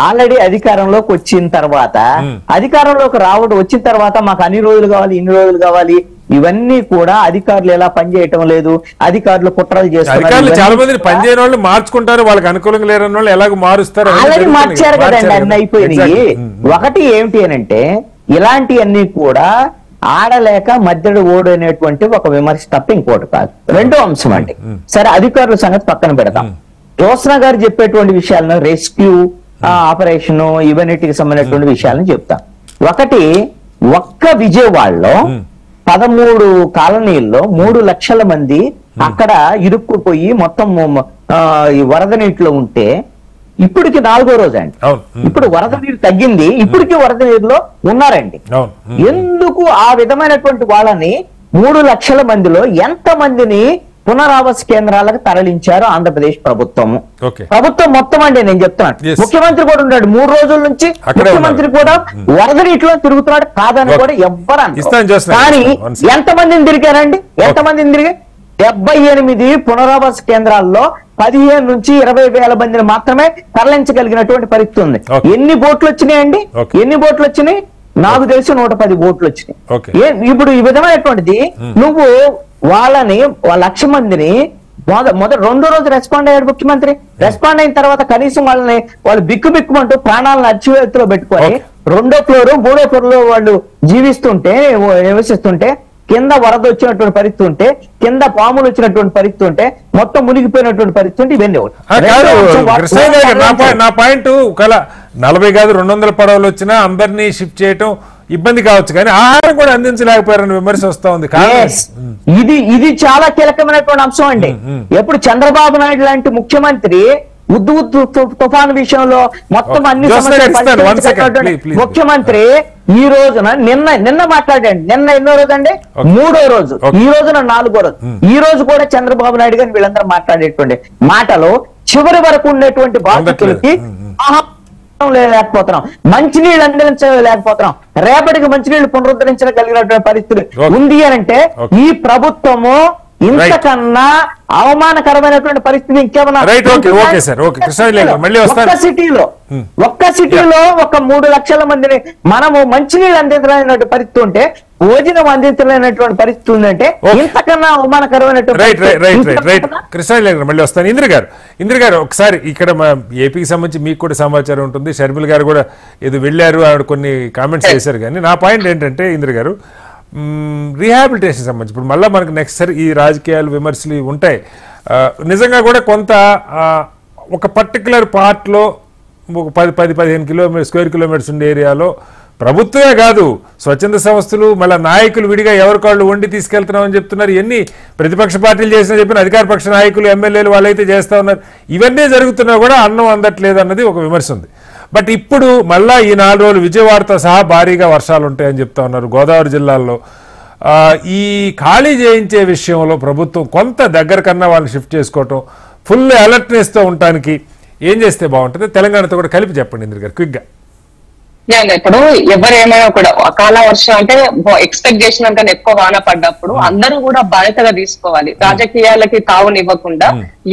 [SPEAKER 5] ఆల్రెడీ అధికారంలోకి వచ్చిన తర్వాత అధికారంలోకి వచ్చిన తర్వాత మాకు అన్ని రోజులు కావాలి, ఇన్ని రోజులు కావాలి, ఇవన్నీ కూడా అధికారులు ఎలా పనిచేయటం లేదు, అధికారులు కుట్రలు చేస్తున్నారు.
[SPEAKER 1] చాలా మంది పనిచేయని వాళ్ళు మార్చుకుంటారు, వాళ్ళకి అనుకూలంగా లేరన్న వాళ్ళు ఎలాగో మారుస్తారు.
[SPEAKER 5] ఆల్రెడీ మార్చారు కదండి, అన్ని అయిపోయినాయి. ఒకటి ఏమిటి అని అంటే ఇలాంటివన్నీ కూడా ఆడలేక మధ్యలో ఓడు అనేటువంటి ఒక విమర్శ తప్ప ఇంకోటి కాదు. రెండో అంశం అండి, సరే అధికారుల సంగతి పక్కన పెడదాం. జ్యోత్స్న గారు చెప్పేటువంటి విషయాలను, రెస్క్యూ ఆపరేషన్ ఇవన్నిటికి సంబంధించినటువంటి విషయాలను చెప్తాం. ఒకటి, ఒక్క విజయవాడలో 13 కాలనీల్లో 3 లక్షల మంది అక్కడ ఇరుక్కుపోయి మొత్తం వరద నీటిలో ఉంటే ఇప్పటికి 4వ రోజు అండి. ఇప్పుడు వరద నీరు తగ్గింది, ఇప్పటికీ వరద నీరులో ఉన్నారండి. ఎందుకు ఆ విధమైనటువంటి వాళ్ళని 3 లక్షల మందిలో ఎంత మందిని పునరావాస కేంద్రాలకు తరలించారు ఆంధ్రప్రదేశ్ ప్రభుత్వము? ప్రభుత్వం మొత్తం అండి నేను చెప్తున్నాను. ముఖ్యమంత్రి కూడా ఉన్నాడు 3 రోజుల నుంచి, ముఖ్యమంత్రి కూడా వరద నీటిలో తిరుగుతున్నాడు కాదని కూడా ఎవ్వరు అన్నారు. కానీ ఎంతమందిని తిరిగారండి? ఎంతమందిని తిరిగి 78 పునరావాస కేంద్రాల్లో 15 నుంచి 20 వేల మందిని మాత్రమే తరలించగలిగినటువంటి పరిస్థితి ఉంది. ఎన్ని బోట్లు వచ్చినాయండి? ఎన్ని బోట్లు వచ్చినాయి? నాకు తెలిసి 110 బోట్లు వచ్చినాయి. ఇప్పుడు ఈ విధమైనటువంటిది నువ్వు వాళ్ళని 1,00,000 మందిని మొదటి 2వ రోజు రెస్పాండ్ అయ్యాడు ముఖ్యమంత్రి. రెస్పాండ్ అయిన తర్వాత కనీసం వాళ్ళు బిక్కుమంటూ ప్రాణాలను అరిచివేతిలో పెట్టుకొని 2వ ఫ్లోర్ 3వ ఫ్లోర్ లో వాళ్ళు నివసిస్తుంటే కింద వరద వచ్చినటువంటి పరిస్థితి ఉంటే, కింద పాములు వచ్చినటువంటి పరిస్థితి ఉంటే, మొత్తం మునిగిపోయినటువంటి పరిస్థితి ఉంటే ఇవన్నీ
[SPEAKER 1] నా పాయింట్. ఒకవేళ 40 కాదు 200 పడవలు వచ్చినా అందరినీ షిఫ్ట్ చేయటం ఇబ్బంది కావచ్చు, కానీ ఆహారం కూడా అందించలేకపోయారని విమర్శ వస్తా ఉంది.
[SPEAKER 5] ఇది చాలా కీలకమైనటువంటి అంశం అండి. ఎప్పుడు చంద్రబాబు నాయుడు లాంటి ముఖ్యమంత్రి తుఫాను విషయంలో మొత్తం అన్ని ముఖ్యమంత్రి ఈ రోజున నిన్న మాట్లాడండి, నిన్న ఎన్నో రోజు అండి? 3వ రోజు, ఈ రోజున 4వ రోజు. ఈ రోజు కూడా చంద్రబాబు నాయుడు గారిని వీళ్ళందరూ మాట్లాడేటువంటి మాటలు చివరి వరకు ఉండేటువంటి బాధితులకి లేకపోతున్నాం, మంచినీళ్ళు అందించలేకపోతున్నాం, రేపటికి మంచినీళ్లు పునరుద్ధరించగలిగినటువంటి పరిస్థితి ఉంది అని అంటే ఈ ప్రభుత్వము ఇంతకన్నా అవమానకరమైనటువంటి పరిస్థితి ఇంకేమన్నా? ఒక్క సిటీలో ఒక 3 లక్షల మందిని మనము మంచినీళ్ళు అందించలేనటువంటి పరిస్థితి ఉంటే, భోజనం అందించలేనటువంటి పరిస్థితి ఉందంటే ఇంతకన్నా అవమానకరమైనటువంటి.
[SPEAKER 1] కృష్ణారెడ్డి మళ్ళీ వస్తాను. ఇంద్ర గారు ఒకసారి ఇక్కడ ఏపీకి సంబంధించి మీకు కూడా సమాచారం ఉంటుంది, షర్మిల గారు కూడా ఏదో వెళ్ళారు, ఆవిడ కొన్ని కామెంట్స్ చేశారు. కానీ నా పాయింట్ ఏంటంటే ఇంద్ర గారు, రీహాబిలిటేషన్ సంబంధించి ఇప్పుడు మళ్ళీ మనకు నెక్స్ట్ సారి ఈ రాజకీయాలు విమర్శలు ఉంటాయి. నిజంగా కూడా కొంత ఒక పర్టికులర్ పార్ట్లో ఒక 10-15 స్క్వేర్ కిలోమీటర్స్ ఉండే ఏరియాలో ప్రభుత్వమే కాదు, స్వచ్ఛంద సంస్థలు మళ్ళీ నాయకులు విడిగా ఎవరికాళ్ళు వండి తీసుకెళ్తున్నామని చెప్తున్నారు. ఎన్ని ప్రతిపక్ష పార్టీలు చేసినా చెప్పిన అధికార పక్ష నాయకులు ఎమ్మెల్యేలు వాళ్ళైతే చేస్తూ ఉన్నారు. ఇవన్నీ జరుగుతున్నా కూడా అన్నం అందట్లేదు అన్నది ఒక విమర్శ ఉంది. బట్ ఇప్పుడు మళ్ళా ఈ 4 రోజులు విజయవాడతో సహా భారీగా వర్షాలు ఉంటాయని చెప్తా ఉన్నారు గోదావరి జిల్లాల్లో. ఈ ఖాళీ చేయించే విషయంలో ప్రభుత్వం కొంత దగ్గర కన్నా వాళ్ళని షిఫ్ట్ చేసుకోవటం, ఫుల్ అలర్ట్నెస్తో ఉండటానికి ఏం చేస్తే బాగుంటుంది? తెలంగాణతో కూడా కలిపి చెప్పండి ఇంద్ర గారు క్విక్ గా.
[SPEAKER 2] ఇప్పుడు ఎవరేమైనా కూడా అకాల వర్షం అంటే ఎక్స్పెక్ట్ చేసిన కన్నా ఎక్కువ వాన పడ్డప్పుడు అందరూ కూడా బాధ్యతగా తీసుకోవాలి. రాజకీయాలకి తావునివ్వకుండా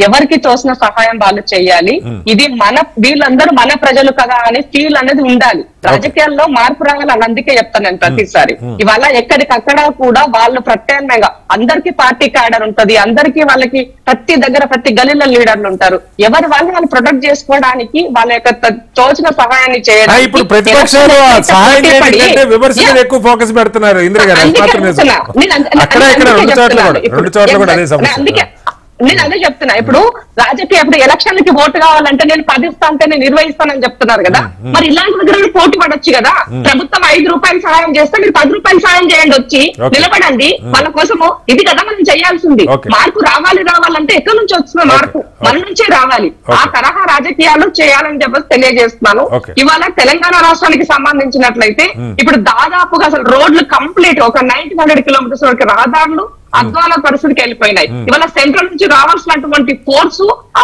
[SPEAKER 2] ఎవరికి తోసిన సహాయం వాళ్ళు చేయాలి. ఇది వీళ్ళందరూ మన ప్రజలు కదా అనే ఫీల్ అనేది ఉండాలి. రాజకీయాల్లో మార్పు రావాలని అందుకే చెప్తాను నేను ప్రతిసారి. ఇవాళ ఎక్కడికక్కడ కూడా వాళ్ళు ప్రత్యామ్నాయంగా అందరికీ పార్టీ క్యాడర్ ఉంటది, అందరికీ వాళ్ళకి ప్రతి దగ్గర ప్రతి గలీల లీడర్లు ఉంటారు. ఎవరి వాళ్ళు ప్రొటెక్ట్ చేసుకోవడానికి వాళ్ళ యొక్క తోచిన సహాయాన్ని చేయడానికి
[SPEAKER 1] విపక్షాలు సహాయం చేయడం విమర్శ మీద ఎక్కువ ఫోకస్ పెడుతున్నారు ఇందిరా గారు. అక్కడ ఇక్కడ రెండు చోట్ల కూడా అదే సమస్య.
[SPEAKER 2] నేను అదే చెప్తున్నా. ఇప్పుడు రాజకీయ ఇప్పుడు ఎలక్షన్లకి ఓటు కావాలంటే నేను 10 ఇస్తానంటే నేను 20 ఇస్తానని చెప్తున్నారు కదా. మరి ఇలాంటి దగ్గర పోటీ పడొచ్చు కదా. ప్రభుత్వం 5 రూపాయలు సాయం చేస్తే మీరు 10 రూపాయలు సాయం చేయండి, వచ్చి నిలబడండి వాళ్ళ కోసము. ఇది కదా మనం చేయాల్సింది. మార్పు రావాలంటే ఎక్కడి నుంచి వస్తున్న మార్పు మన నుంచే రావాలి. ఆ తరహా రాజకీయాలు చేయాలని చెప్పేసి తెలియజేస్తున్నాను. ఇవాళ తెలంగాణ రాష్ట్రానికి సంబంధించినట్లయితే ఇప్పుడు దాదాపుగా అసలు రోడ్లు కంప్లీట్ ఒక 900 కిలోమీటర్స్ వరకు రహదారులు అద్వాల పరిస్థితికి వెళ్ళిపోయినాయి. ఇవాళ సెంట్రల్ నుంచి రావాల్సినటువంటి ఫోర్సు ఆ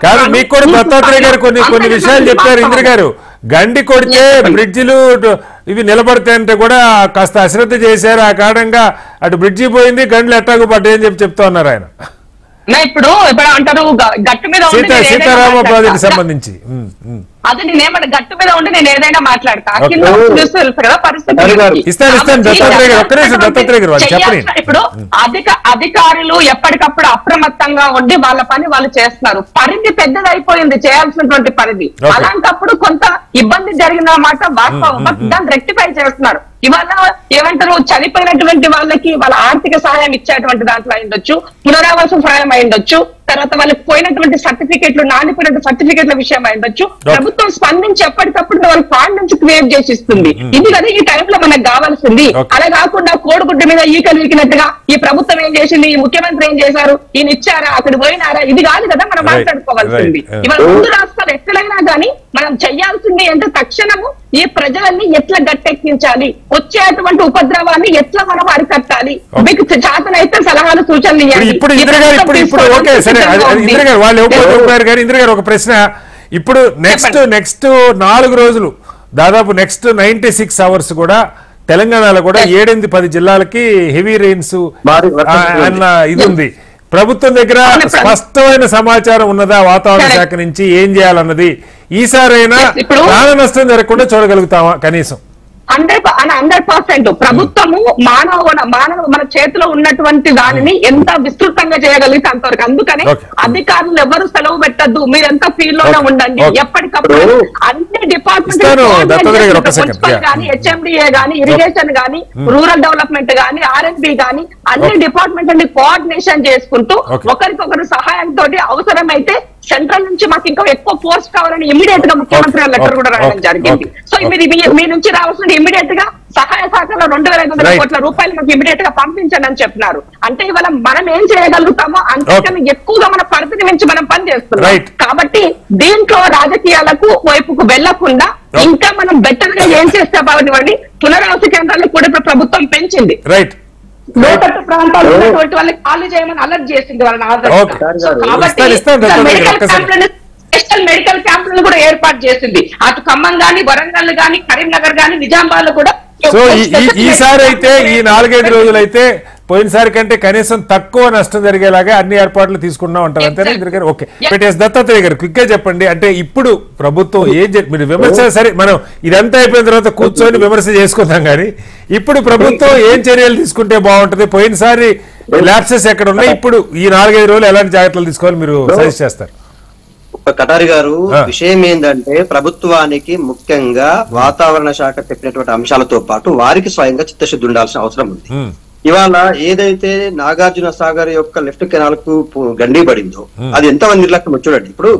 [SPEAKER 1] కాదు. మీకు కూడా దత్తాత్రేయ గారు కొన్ని విషయాలు చెప్పారు ఇందిరా గారు. గండి కొడితే బ్రిడ్జిలు ఇవి నిలబడతాయంటే కూడా కాస్త అశ్రద్ధ చేశారు. ఆ కారణంగా అటు బ్రిడ్జి పోయింది, గండ్లు ఎట్టాగు పడ్డాయని చెప్పి చెప్తా ఉన్నారు ఆయన.
[SPEAKER 2] ఇప్పుడు అంటారు గట్టు మీద
[SPEAKER 1] సీతారామ ప్రాజెక్టు సంబంధించి
[SPEAKER 2] అది నేనేమన్నా గట్టు మీద ఉండి నేను ఏదైనా మాట్లాడతా. కింద చూస్తూ తెలుసు కదా పరిస్థితి. ఇప్పుడు అధికారులు ఎప్పటికప్పుడు అప్రమత్తంగా ఉండి వాళ్ళ పని వాళ్ళు చేస్తున్నారు. పరిధి పెద్దది అయిపోయింది చేయాల్సినటువంటి పరిధి. అలాంటప్పుడు కొంత ఇబ్బంది జరిగిందన్నమాట వాస్తవం. బట్ దాన్ని రెక్టిఫై చేస్తున్నారు. ఇవాళ ఏమంటారు చనిపోయినటువంటి వాళ్ళకి వాళ్ళ ఆర్థిక సహాయం ఇచ్చేటువంటి దాంట్లో అయిండొచ్చు, పునరావాస సహాయం అయిండొచ్చు, తర్వాత వాళ్ళకి పోయినటువంటి సర్టిఫికెట్లు నానిపోయినటువంటి సర్టిఫికెట్ల విషయం అయిండొచ్చు. ప్రభుత్వం స్పందించి ఎప్పటికప్పుడు వాళ్ళ ఫండ్ నుంచి క్రియేట్ చేసి ఇస్తుంది. ఇది కదా ఈ టైంలో మనకు కావాల్సింది. అలా కాకుండా కోడిగుడ్డ మీద ఈకలు వీకినట్టుగా ఈ ప్రభుత్వం ఏం చేసింది, ఈ ముఖ్యమంత్రి ఏం చేశారు, ఈయన ఇచ్చారా, అక్కడ పోయినారా, ఇది కాదు కదా మనం మాట్లాడుకోవాల్సింది. ఇవాళ ముందు రాష్ట్రాలు ఎక్కడైనా కానీ మనం చెయ్యాల్సింది అంటే తక్షణము ఈ ప్రజలన్నీ ఎట్లా గట్టెక్కించాలి, వచ్చేటువంటి ఉపద్రవాన్ని ఎట్లా మనం అరికట్టాలి, మీకు చేతనైతే సలహాలు సూచనలు ఇవ్వాలి.
[SPEAKER 1] ఒక ప్రశ్న. ఇప్పుడు నెక్స్ట్ 4 రోజులు దాదాపు నెక్స్ట్ 96 అవర్స్ కూడా తెలంగాణలో కూడా 7-10 జిల్లాలకి హెవీ రెయిన్స్ అన్న ఇది ఉంది. ప్రభుత్వం దగ్గర స్పష్టమైన సమాచారం ఉన్నదా వాతావరణ శాఖ నుంచి ఏం చేయాలన్నది? ఈసారైనా ప్రాణ నష్టం జరగకుండా చూడగలుగుతామా కనీసం?
[SPEAKER 2] 100% ప్రభుత్వము మన చేతిలో ఉన్నటువంటి దానిని ఎంత విస్తృతంగా చేయగలిగితే అంతవరకు. అందుకనే అధికారులు ఎవరు సెలవు పెట్టద్దు, మీరెంత ఫీల్డ్ లోనే ఉండండి. ఎప్పటికప్పుడు అన్ని డిపార్ట్మెంట్ కానీ, హెచ్ఎండిఏ గానీ, ఇరిగేషన్ గానీ, రూరల్ డెవలప్మెంట్ గానీ, ఆర్ఎండ్బి గానీ అన్ని డిపార్ట్మెంట్ ని కోఆర్డినేషన్ చేసుకుంటూ ఒకరికొకరు సహాయంతో అవసరమైతే సెంట్రల్ నుంచి మాకు ఇంకా ఎక్కువ ఫోర్స్ కావాలని ఇమీడియట్ గా ముఖ్యమంత్రి లెటర్ కూడా రాయడం జరిగింది. సో మీ నుంచి రావాల్సిన ఇమీడియట్ గా సహాయ శాఖలో 2,500 కోట్ల రూపాయలు మాకు ఇమీడియట్ గా పంపించండి అని చెప్పినారు. అంటే ఇవాళ మనం ఏం చేయగలుగుతామో అంతకన్నా ఎక్కువగా మన పరిధిని మించి మనం పనిచేస్తున్నాం. కాబట్టి దీంట్లో రాజకీయాలకు వైపుకు వెళ్లకుండా ఇంకా మనం బెటర్ గా ఏం చేస్తే బాగుండి. పునరావాస కేంద్రాలను కూడా ఇప్పుడు ప్రభుత్వం పెంచింది. లోతట్టు ప్రాంతాలు ఉన్నటువంటి వాళ్ళకి ఖాళీ చేయమని అలర్ట్ చేసింది వాళ్ళని. స్పెషల్ మెడికల్ క్యాంపులను కూడా ఏర్పాటు చేసింది. అటు ఖమ్మం గాని, వరంగల్ గాని, కరీంనగర్ గాని, నిజామాబాద్ కూడా.
[SPEAKER 1] సో ఈసారి అయితే ఈ 4-5 రోజులు అయితే పోయినసారి కంటే కనీసం తక్కువ నష్టం జరిగేలాగా అన్ని ఏర్పాట్లు తీసుకున్నాం అంటారు అంతేనా ఇంద్ర గారు? ఓకే, దత్తాత్రేయ గారు క్విక్ గా చెప్పండి. అంటే ఇప్పుడు ప్రభుత్వం మీరు విమర్శ సరే మనం ఇదంతా అయిపోయిన తర్వాత కూర్చొని విమర్శ చేసుకుందాం, కానీ ఇప్పుడు ప్రభుత్వం ఏం చర్యలు తీసుకుంటే బాగుంటుంది? పోయినసారి ల్యాప్సెస్ ఎక్కడ ఉన్నాయి, ఇప్పుడు ఈ 4-5 రోజులు ఎలాంటి జాగ్రత్తలు తీసుకోవాలి మీరు సజెస్ట్ చేస్తారు?
[SPEAKER 3] కటారి గారు, విషయం ఏంటంటే ప్రభుత్వానికి ముఖ్యంగా వాతావరణ శాఖ చెప్పినటువంటి అంశాలతో పాటు వారికి స్వయంగా చిత్తశుద్ధి ఉండాల్సిన అవసరం ఉంది. ఇవాళ ఏదైతే నాగార్జున సాగర్ యొక్క లెఫ్ట్ కెనాల్ కు గండి పడిందో అది ఎంతమంది నిర్లక్ష్యం చూడండి. ఇప్పుడు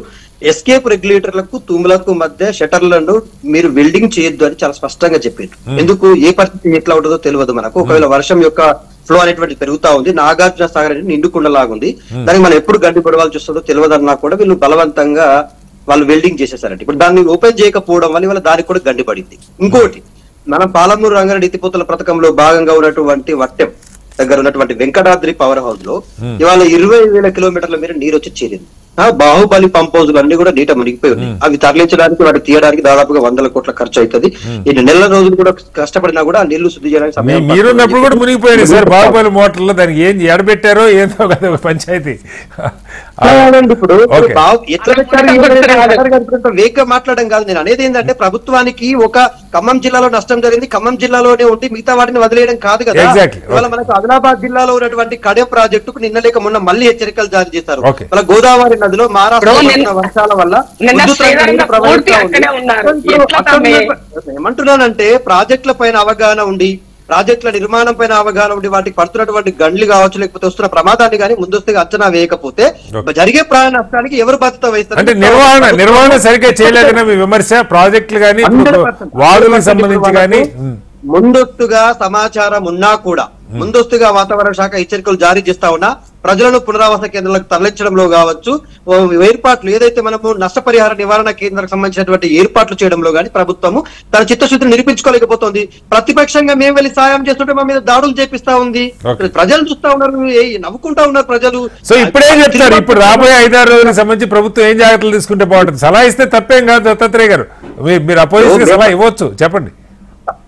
[SPEAKER 3] ఎస్కేప్ రెగ్యులేటర్లకు తూములకు మధ్య షటర్లను మీరు వెల్డింగ్ చేయొద్దు అని చాలా స్పష్టంగా చెప్పారు. ఎందుకు, ఏ పరిస్థితి ఎట్లా ఉంటుందో తెలియదు మనకు. ఒకవేళ వర్షం యొక్క ఫ్లో అనేటువంటి పెరుగుతా ఉంది, నాగార్జున సాగర్ అనేది నిండుకుండలాగుంది, దానికి మనం ఎప్పుడు గండి పడవాల్సి వస్తుందో తెలియదన్నా కూడా వీళ్ళు బలవంతంగా వాళ్ళు వెల్డింగ్ చేసేసారంటే ఇప్పుడు దాన్ని ఓపెన్ చేయకపోవడం వల్ల దానికి కూడా గండి పడింది. ఇంకోటి, మనం పాలమూరు రంగారెడ్డి ఎత్తిపోతల పథకంలో భాగంగా ఉన్నటువంటి వట్టెం దగ్గర ఉన్నటువంటి వెంకటాద్రి పవర్ హౌస్ లో ఇవాళ 20,000 కిలోమీటర్ల మీద నీరు వచ్చి చేరింది. బాహుబలి పంప్ హౌజులు అన్ని కూడా నీట మునిగిపోయి ఉన్నాయి. అవి తరలించడానికి వాటి తీయడానికి దాదాపుగా 100 కోట్ల ఖర్చు అవుతుంది. ఈ నెల రోజులు కూడా కష్టపడినా కూడా ఆ నీళ్లు శుద్ధి చేయడానికి సమయం
[SPEAKER 1] మీరున్నప్పుడు కూడా మునిగిపోయాయి సార్ బాహుబలి మోటార్లో. దానికి ఏం ఎడబెట్టారో ఏదో కదా పంచాయతీ.
[SPEAKER 3] ఇప్పుడు ఎట్లా పెట్టారు వేగంగా మాట్లాడడం కాదు నేను అనేది. ఏంటంటే ప్రభుత్వానికి ఒక ఖమ్మం జిల్లాలో నష్టం జరిగింది, ఖమ్మం జిల్లాలోనే ఉండి మిగతా వాటిని వదిలేయడం కాదు కదా. ఇవాళ మనకు ఆదిలాబాద్ జిల్లాలో ఉన్నటువంటి కడెం ప్రాజెక్టుకు నిన్న లేక మొన్న మళ్ళీ హెచ్చరికలు జారీ చేశారు. మన గోదావరి నదిలో మహారాష్ట్ర వర్షాల వల్ల ఏమంటున్నానంటే ప్రాజెక్టుల పైన అవగాహన ఉండి, ప్రాజెక్టుల నిర్మాణం పైన అవగాహన ఉండి, వాటికి పడుతున్నటువంటి గండ్లు కావచ్చు, లేకపోతే వస్తున్న ప్రమాదాన్ని కానీ ముందస్తుగా అంచనా వేయకపోతే జరిగే ప్రాణ నష్టానికి ఎవరు బాధ్యత వహిస్తారు?
[SPEAKER 1] అంటే నిర్వహణ సరిగ్గా చేయలేదన్న విమర్శ ప్రాజెక్టులు కానీ వాడులకు సంబంధించి కానీ
[SPEAKER 3] ముందస్తుగా సమాచారం ఉన్నా కూడా, ముందస్తుగా వాతావరణ శాఖ హెచ్చరికలు జారీ చేస్తా ఉన్నా ప్రజలను పునరావాస కేంద్రాలకు తరలించడంలో కావచ్చు, ఏర్పాట్లు ఏదైతే మనము నష్టపరిహార నివారణ కేంద్రానికి సంబంధించినటువంటి ఏర్పాట్లు చేయడంలో గానీ ప్రభుత్వము తన చిత్తశుద్ధిని నిరూపించుకోలేకపోతుంది. ప్రతిపక్షంగా మేము వెళ్ళి సాయం చేస్తుంటే మా మీద దాడులు చేపిస్తా ఉంది. ప్రజలు చూస్తా ఉన్నారు, నవ్వుకుంటా ఉన్నారు ప్రజలు.
[SPEAKER 1] సో ఇప్పుడేం చెప్తారు? ఇప్పుడు రాబోయే 5-6 రోజులకు సంబంధించి ప్రభుత్వం ఏం జాగ్రత్తలు తీసుకుంటే బాగుంటుంది? సలహా ఇస్తే తప్పేం కాదు దత్తాత్రేయ గారు, మీరు అపోజిషన్ సలహా ఇవ్వచ్చు, చెప్పండి.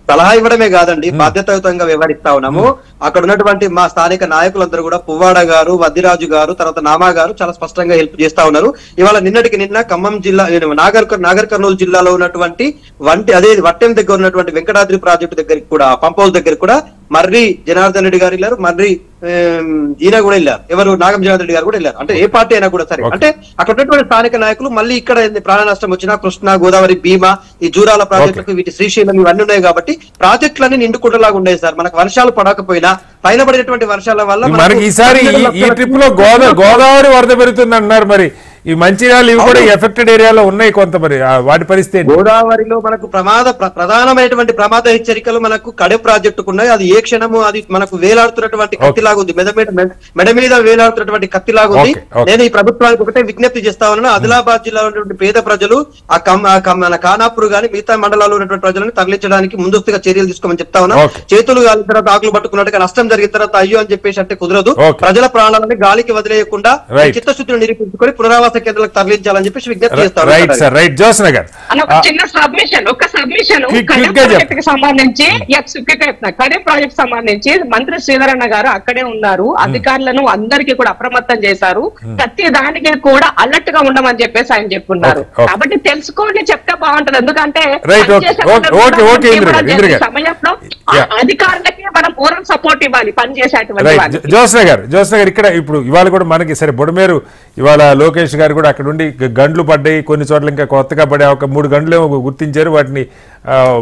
[SPEAKER 3] సలహా ఇవ్వడమే కాదండి, బాధ్యతాయుతంగా వ్యవహరిస్తా ఉన్నాము. అక్కడ ఉన్నటువంటి మా స్థానిక నాయకులందరూ కూడా పువ్వాడ గారు, వద్దిరాజు గారు, తర్వాత నామా గారు చాలా స్పష్టంగా హెల్ప్ చేస్తా ఉన్నారు. ఇవాళ నిన్న ఖమ్మం జిల్లా నాగర్ కర్నూలు జిల్లాలో ఉన్నటువంటి వట్టెం దగ్గర ఉన్నటువంటి వెంకటాద్రి ప్రాజెక్టు దగ్గరికి కూడా, పంప్ హౌస్ దగ్గరికి కూడా మర్రి జనార్దన్ రెడ్డి గారు వెళ్ళారు, మర్రి ఈయన కూడా వెళ్ళారు, ఎవరు నాగం జనార్దన్ రెడ్డి గారు కూడా వెళ్ళారు. అంటే ఏ పార్టీ అయినా కూడా సరే, అంటే అక్కడ ఉన్నటువంటి స్థానిక నాయకులు మళ్ళీ ఇక్కడ ప్రాణ నష్టం వచ్చినా కృష్ణా, గోదావరి, భీమా, ఈ జూరాల ప్రాజెక్టులకు వీటి శ్రీశైలం ఇవన్నీ ఉన్నాయి కాబట్టి ప్రాజెక్టులన్నీ నిండుకుంటలాగా ఉండేది సార్. మనకు వర్షాలు పడకపోయినా పైన పడినటువంటి వర్షాల వల్ల మనకి ఈసారి
[SPEAKER 1] ఈ ట్రిప్ లో గోదావరి వరద పెరుగుతుంది అంటున్నారు. మరి ఈ మంచిర్యాల ఇవి కూడా ఎఫెక్టెడ్ ఏరియాలో ఉన్నాయి కొంత, మరి వాటి పరిస్థితి
[SPEAKER 3] గోదావరిలో మనకు ప్రధానమైనటువంటి ప్రమాద హెచ్చరికలు మనకు కడెం ప్రాజెక్టుకు ఉన్నాయి. అది ఏ క్షణము అది మనకు వేలాడుతున్నటువంటి కత్తిలాగా ఉంది, మెడ మీద వేలాడుతున్నటువంటి కత్తిలాగా ఉంది. నేను ఈ ప్రభుత్వానికి ఒకటే విజ్ఞప్తి చేస్తా ఉన్నాను, ఆదిలాబాద్ జిల్లాలో ఉన్నటువంటి పేద ప్రజలు మన ఖానాపూర్ గాని మిగతా మండలాల్లో ఉన్నటువంటి ప్రజలను తరలించడానికి ముందస్తుగా చర్యలు తీసుకోమని చెప్తా ఉన్నాను. చేతులు గాలిన తర్వాత ఆకులు పట్టుకున్నట్టుగా నష్టం జరిగిన తర్వాత అయ్యో అని చెప్పేసి అంటే కుదరదు. ప్రజల ప్రాణాలని గాలికి వదిలేయకుండా చిత్తశుద్ధిని నిరూపించుకొని పునరావాస కేంద్రాలకు తరలించాలని చెప్పేసి విజ్ఞప్తి చేస్తారు.
[SPEAKER 2] చిన్న సబ్మిషన్ సంబంధించి కడెం ప్రాజెక్ట్ సంబంధించి మంత్రి శ్రీధరన్న గారు అక్కడే ఉన్నారు, అధికారులను అందరికీ కూడా అప్రమత్తం చేశారు, ప్రతి దానికి కూడా అలర్ట్ గా ఉండమని చెప్పేసి ఆయన చెప్పున్నారు. కాబట్టి తెలుసుకోండి, చెప్తే బాగుంటది. ఎందుకంటే సమయంలో అధికారులకి మనం పూర్వం సపోర్ట్ ఇవ్వాలి పనిచేసేటువంటి.
[SPEAKER 1] జోస్న గారు ఇక్కడ ఇప్పుడు ఇవాళ కూడా మనకి సరే బొడమేరు ఇవాళ లోకేష్ గారు కూడా అక్కడ ఉండి గండ్లు పడ్డాయి, కొన్ని చోట్ల ఇంకా కొత్తగా పడే ఒక 3 గంటలు గుర్తించారు, వాటిని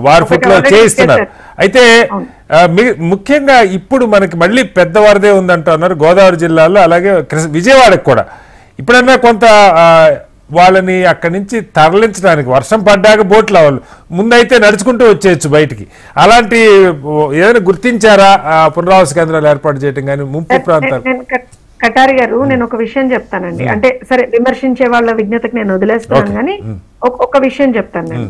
[SPEAKER 1] వార్ ఫుట్ లో చేయిస్తున్నారు. అయితే ముఖ్యంగా ఇప్పుడు మనకి మళ్ళీ పెద్ద వరదే ఉందంటున్నారు గోదావరి జిల్లాలో, అలాగే విజయవాడకు కూడా. ఇప్పుడన్నా కొంత వాళ్ళని అక్కడి నుంచి తరలించడానికి వర్షం పడ్డాక బోట్లు వాళ్ళు ముందైతే నడుచుకుంటూ వచ్చేయచ్చు బయటికి, అలాంటి ఏదైనా గుర్తించారా పునరావాస కేంద్రాలు ఏర్పాటు చేయడం కానీ ముంపు ప్రాంతాలు?
[SPEAKER 4] కటారి గారు, నేను ఒక విషయం చెప్తానండి. అంటే సరే విమర్శించే వాళ్ళ విజ్ఞతకు నేను వదిలేస్తున్నాను, కానీ ఒక విషయం చెప్తాను నేను.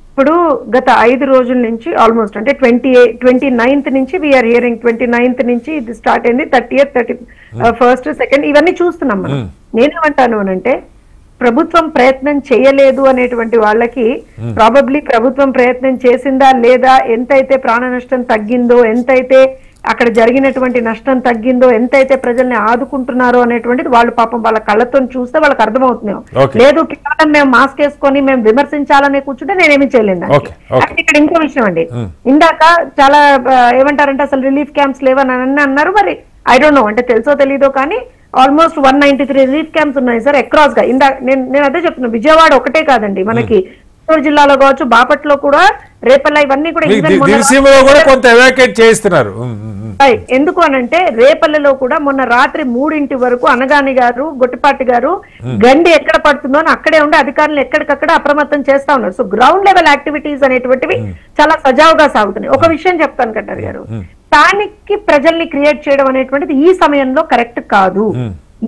[SPEAKER 4] ఇప్పుడు గత 5 రోజుల నుంచి ఆల్మోస్ట్ అంటే 29th నుంచి వీఆర్ హియరింగ్, 29th నుంచి ఇది స్టార్ట్ అయింది, 30th, 31st, 2nd ఇవన్నీ చూస్తున్నాం మనం. నేనేమంటాను అనంటే ప్రభుత్వం ప్రయత్నం చేయలేదు అనేటువంటి వాళ్ళకి ప్రాబబ్లీ ప్రభుత్వం ప్రయత్నం చేసిందా లేదా, ఎంతైతే ప్రాణ నష్టం తగ్గిందో, ఎంతైతే అక్కడ జరిగినటువంటి నష్టం తగ్గిందో, ఎంతైతే ప్రజల్ని ఆదుకుంటున్నారో అనేటువంటిది వాళ్ళు పాపం వాళ్ళ కళ్ళతో చూస్తే వాళ్ళకి అర్థమవుతున్నాం. లేదు కేవలం మేము మాస్క్ వేసుకొని మేము విమర్శించాలని కూర్చుంటే నేనేమి చేయలేదు. ఇక్కడ ఇంకో విషయం అండి, ఇందాక చాలా ఏమంటారంటే అసలు రిలీఫ్ క్యాంప్స్ లేవని అన్నారు. మరి ఐ డోంట్ నో, అంటే తెలుసో తెలీదో కానీ ఆల్మోస్ట్ 193 రిలీఫ్ క్యాంప్స్ ఉన్నాయి సార్ అక్రాస్ గా. నేను అదే చెప్తున్నా, విజయవాడ ఒకటే కాదండి, మనకి చిత్తూరు జిల్లాలో కావచ్చు, బాపట్లో కూడా, రేపల్ల ఇవన్నీ కూడా
[SPEAKER 1] చేస్తున్నారు.
[SPEAKER 4] ఎందుకు అనంటే రేపల్లలో కూడా మొన్న రాత్రి 3 వరకు అనగాని గారు, గొట్టిపాటి గారు గండి ఎక్కడ పడుతుందో అని అక్కడే ఉండి అధికారులు ఎక్కడికక్కడ అప్రమత్తం చేస్తా ఉన్నారు. సో గ్రౌండ్ లెవెల్ యాక్టివిటీస్ అనేటువంటివి చాలా సజావుగా సాగుతున్నాయి. ఒక విషయం చెప్తాను కట్టారు గారు, స్థానిక ప్రజల్ని క్రియేట్ చేయడం అనేటువంటిది ఈ సమయంలో కరెక్ట్ కాదు.